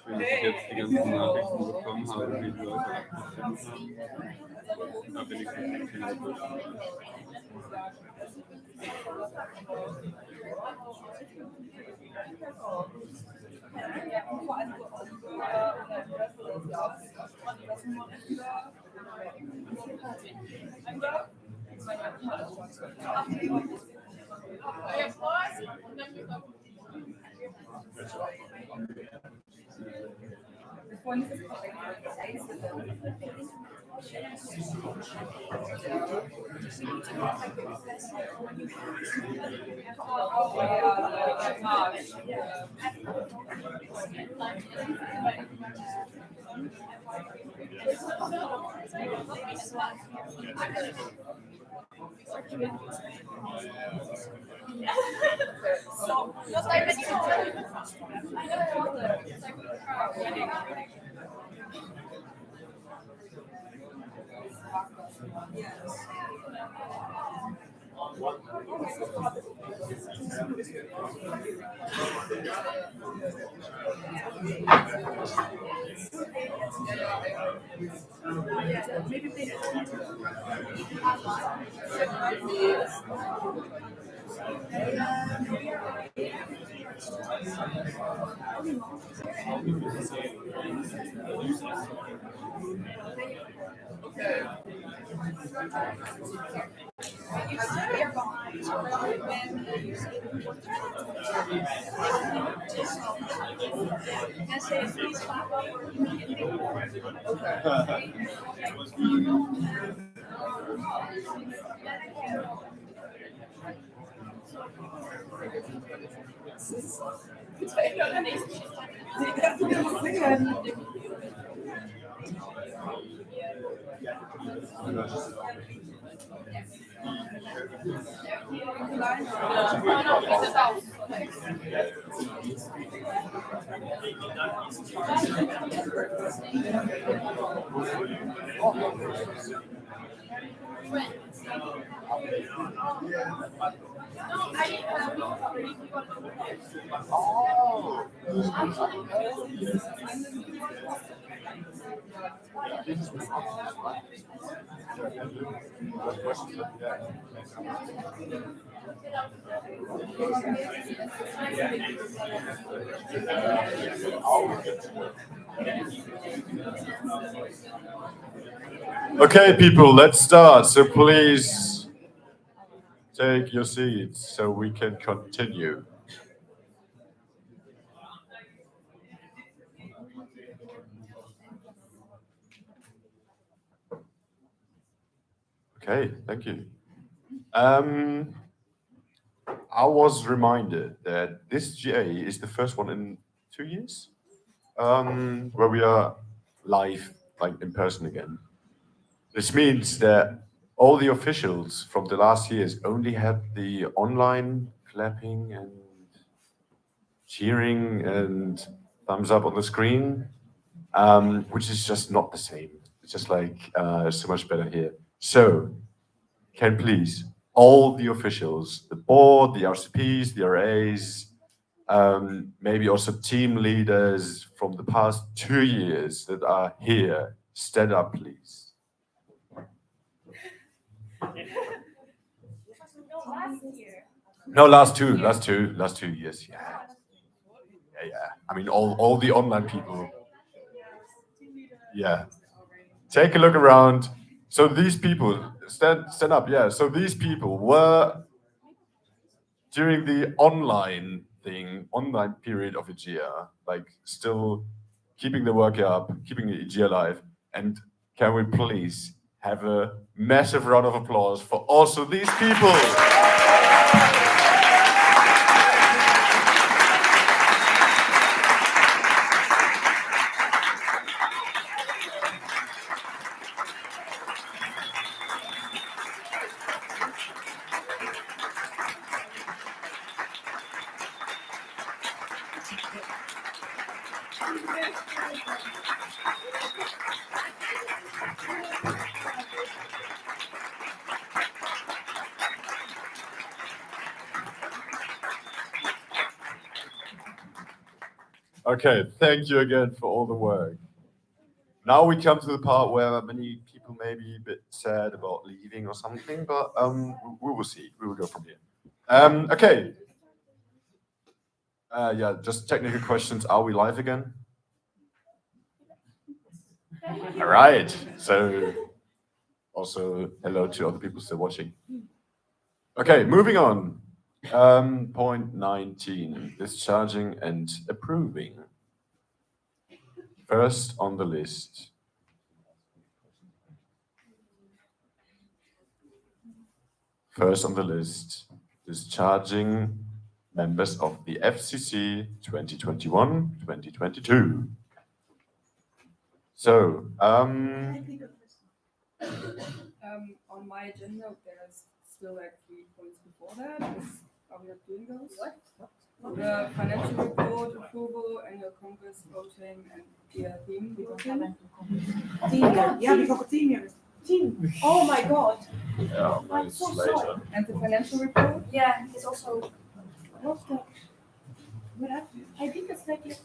Wenn ich jetzt die ganzen Nachrichten bekommen habe, wie die Leute abgestimmt haben, da bin ich nicht viel durch. Okay, people, let's start. So please take your seats so we can continue. Okay, thank you. I was reminded that this GA is the first one in 2 years, where we are live, like in person again. This means that all the officials from the last years only had the online clapping and cheering and thumbs up on the screen, which is just not the same. It's just like so much better here. So, can please all the officials, the board, the RCPs, the RAs, maybe also team leaders from the past 2 years that are here, stand up, please. No, last two years. Yeah. I mean, all the online people. Yeah. Take a look around. So these people, stand up. Yeah. So these people were during the online period of EGEA, like still keeping the work up, keeping the EGEA alive. And can we please have a massive round of applause for also these people? Okay, thank you again for all the work. Now we come to the part where many people may be a bit sad about leaving or something, but we will see. We will go from here. Okay. Yeah, just technical questions. Are we live again? All right. So also hello to other people still watching. Okay, moving on. Point 19, discharging and approving. First on the list. Discharging members of the FCC 2021-2022. So, on my agenda, there's still like 3 points before that. Are we not doing those? What? The financial report approval, annual Congress voting, and theme voting. Yeah, we got a team here. Team. Oh my god. Yeah, I'm so sorry. And the financial report? Yeah, it's also. What's the? I think it's like.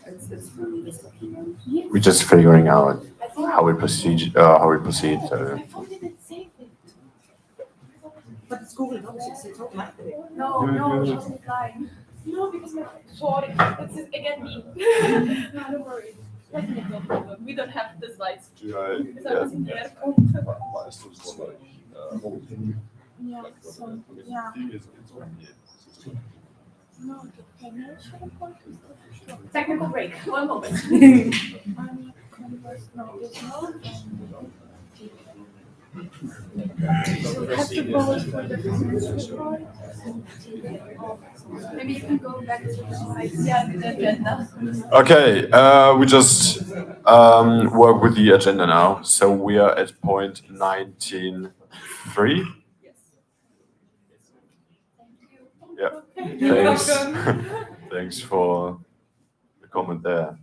It's from this document. we're just figuring out how we proceed. I thought they did save it. But it's Google Docs, it's automatic. No, it wasn't fine. No, because my sorry, this is again me. No, don't worry. Definitely no problem. We don't have the slides. Because I was in the airport. Yeah, so, yeah. No, the financial report is the technical break. 1 moment. No, there's no. So we have to vote for the financial report. Maybe you can go back to the slides. Yeah, the agenda. Okay, we just work with the agenda now. So we are at point 19.3. Yeah, thanks. Thanks for the comment there.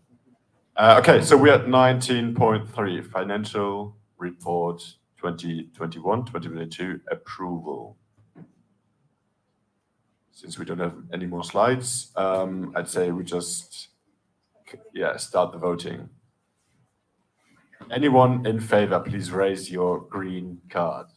Okay, so we're at 19.3, financial report 2021-2022 approval. Since we don't have any more slides, I'd say we just start the voting. Anyone in favor, please raise your green card.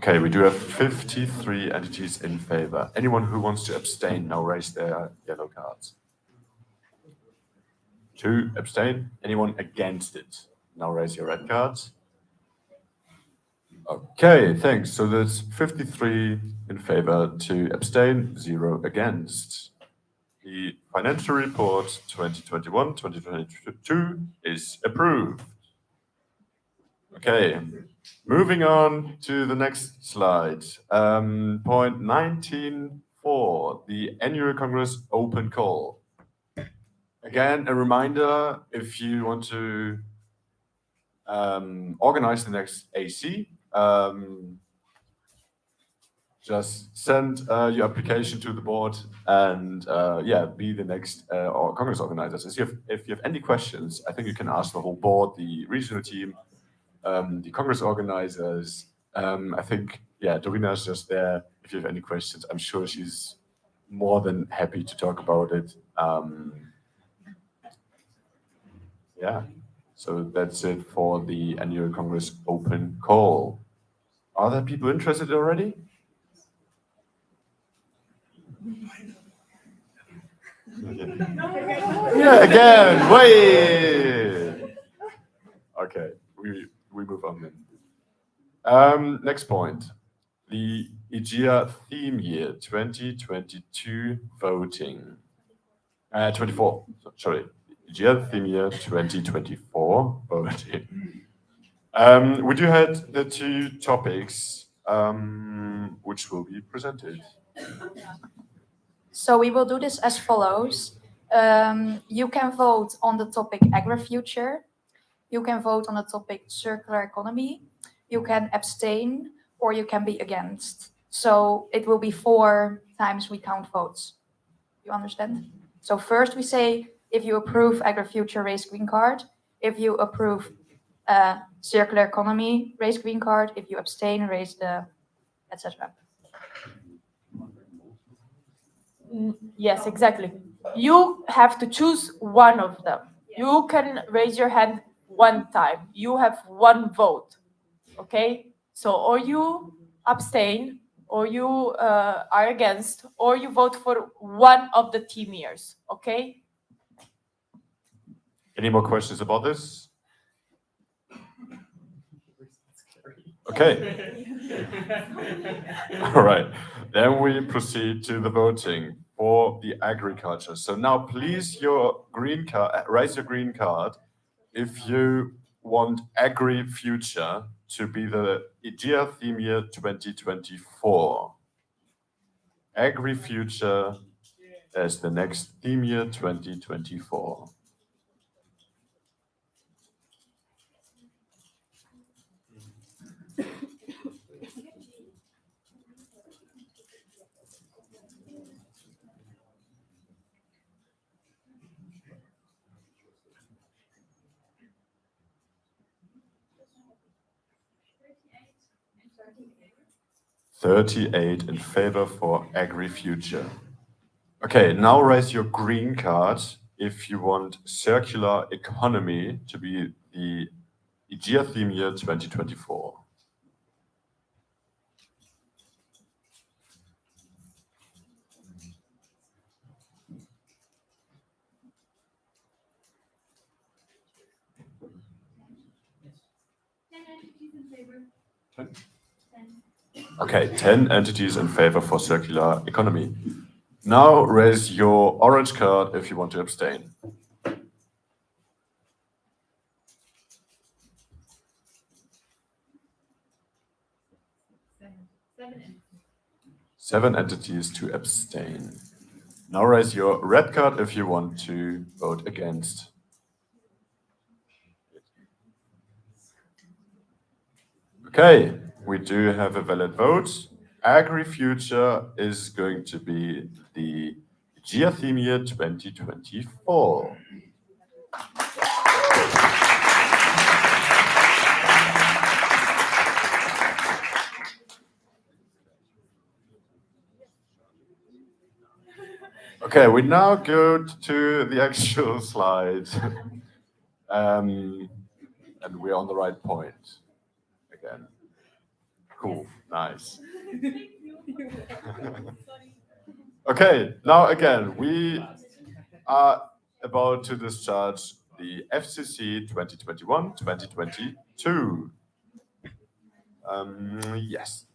Okay, we do have 53 entities in favor. Anyone who wants to abstain now raise their yellow cards. 2 abstain. Anyone against it? Now raise your red cards. Okay, thanks. So there's 53 in favor, 2 abstain, 0 against. The financial report 2021-2022 is approved. Okay, moving on to the next slide. Point 19.4, the annual Congress open call. Again, a reminder, if you want to organize the next AC, just send your application to the board and yeah, be the next Congress organizers. If you have any questions, I think you can ask the whole board, the regional team, the Congress organizers. I think, yeah, Dorina is just there. If you have any questions, I'm sure she's more than happy to talk about it. Yeah, so that's it for the annual Congress open call. Are there people interested already? Yeah, again, wait. Okay, we move on then. Next point, the EGEA theme year 2022 voting. 24, sorry, EGEA theme year 2024 voting. We do have the 2 topics which will be presented. So we will do this as follows. You can vote on the topic agri-future. You can vote on the topic circular economy. You can abstain or you can be against. So it will be 4 times we count votes. You understand? So first we say, if you approve agri-future, raise green card. If you approve circular economy, raise green card. If you abstain, raise the etc. Yes, exactly. You have to choose one of them. You can raise your hand 1 time. You have 1 vote. Okay? So, or you abstain, or you are against, or you vote for one of the team years. Okay? Any more questions about this? Okay. All right. Then we proceed to the voting for the agriculture. So now please your green card, raise your green card if you want agri-future to be the EGEA theme year 2024. Agri-future as the next theme year 2024. $38 in favor for agri-future. Okay, now raise your green card if you want circular economy to be the EGEA theme year 2024. Okay, 10 entities in favor for circular economy. Now raise your orange card if you want to abstain. Seven entities to abstain. Now raise your red card if you want to vote against. Okay, we do have a valid vote. Agri-future is going to be the EGEA theme year 2024. Okay, we now go to the actual slide. And we're on the right point again. Cool, nice. Okay, now again, we are about to discharge the FCC 2021-2022. Yes.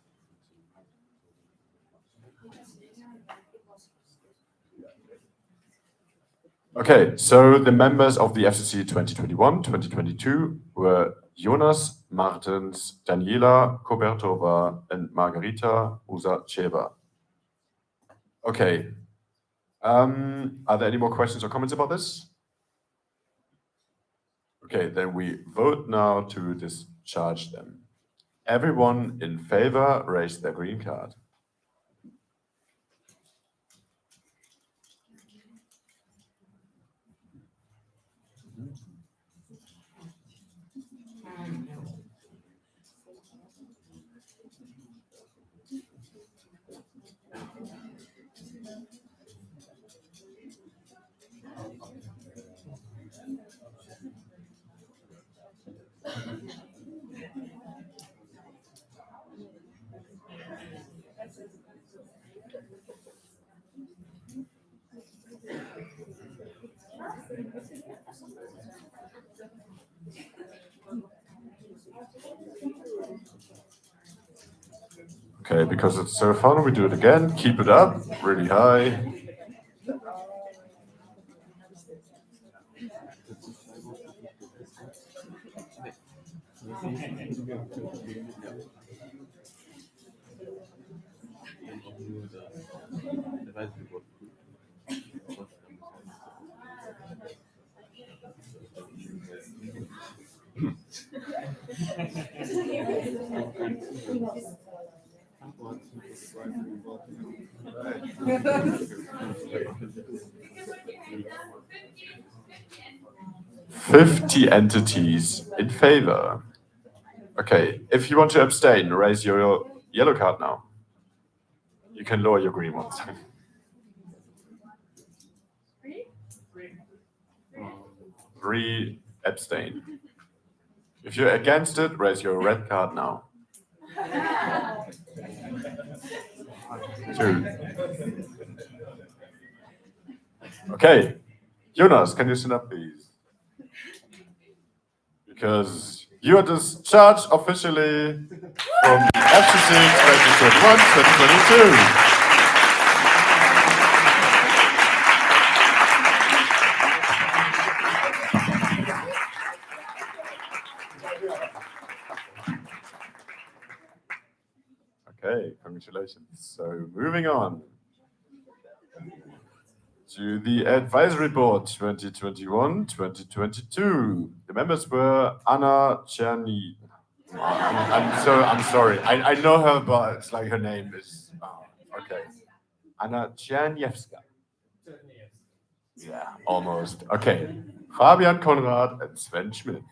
Okay, so the members of the FCC 2021-2022 were Jonas Martens, Daniela Kobertova, and Margarita Usacheva. Okay. Are there any more questions or comments about this? Okay, then we vote now to discharge them. Everyone in favor, raise their green card. Okay, because it's so fun, we do it again. Keep it up, really high. "50 entities in favor." Okay, if you want to abstain, raise your yellow card now. You can lower your green ones. 3 abstain. If you're against it, raise your red card now. 2. Okay, Jonas, can you stand up, please? Because you are discharged officially from the FCC 2021-2022. Okay, congratulations. So moving on to the advisory board 2021-2022. The members were Anna Czerny. I'm sorry. I know her, but it's like her name is. Okay. Anna Czerniewska. Yeah, almost. Okay. Fabian Konrad and Sven Schmidt.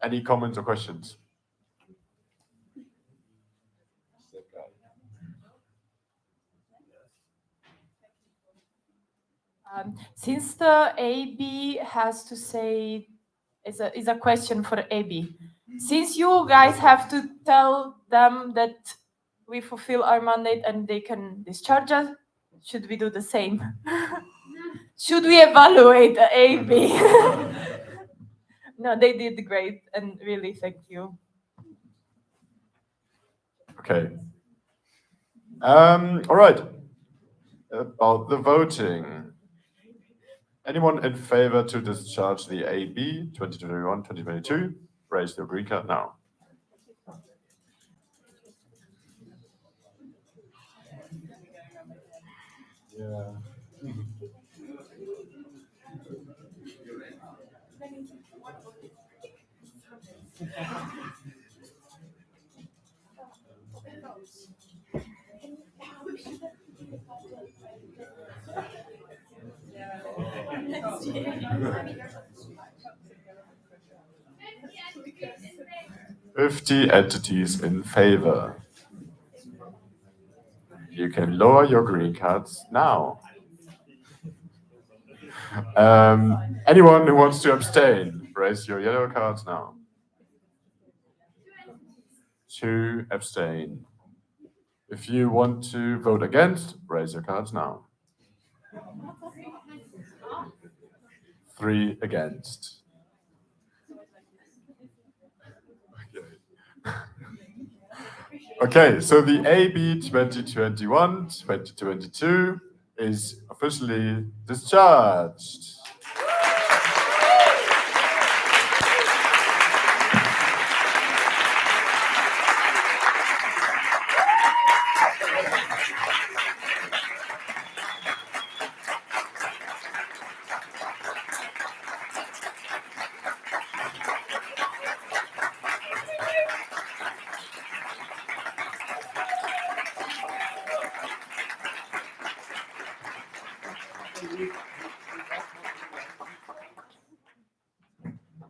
Any comments or questions? Since the AB has to say, is a question for AB. Since you guys have to tell them that we fulfill our mandate and they can discharge us, should we do the same? Should we evaluate the AB? No, they did great, and really thank you. Okay. All right. About the voting. Anyone in favor to discharge the AB 2021-2022? Raise your green card now. Yeah. 50 entities in favor. You can lower your green cards now. Anyone who wants to abstain, raise your yellow cards now. 2 abstain. If you want to vote against, raise your cards now. 3 against. Okay, so the AB 2021-2022 is officially discharged.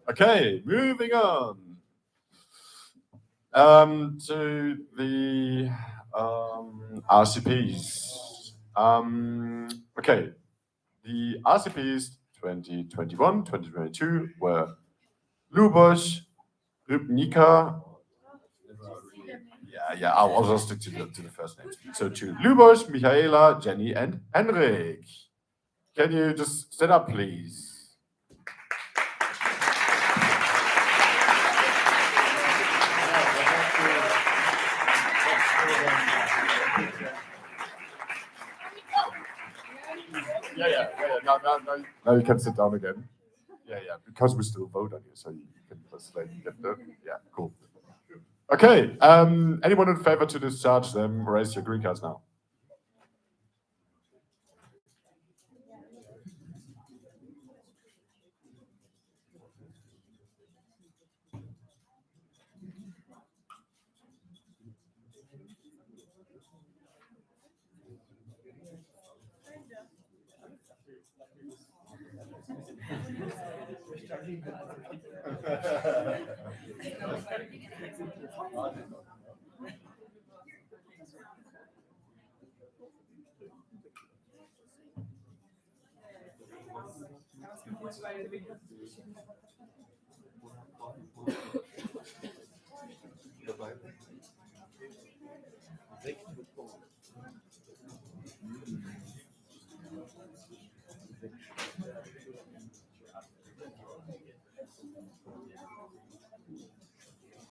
Okay, moving on to the RCPs. Okay, the RCPs 2021-2022 were Lubos, Rybnika. Yeah, I'll just stick to the first names. So to Lubos, Michaela, Jenny, and Henrik. Can you just stand up, please? Yeah. Now you can sit down again. Yeah, because we still vote on you, so you can just like get the. Yeah, cool. Okay. Anyone in favor to discharge them? Raise your green cards now.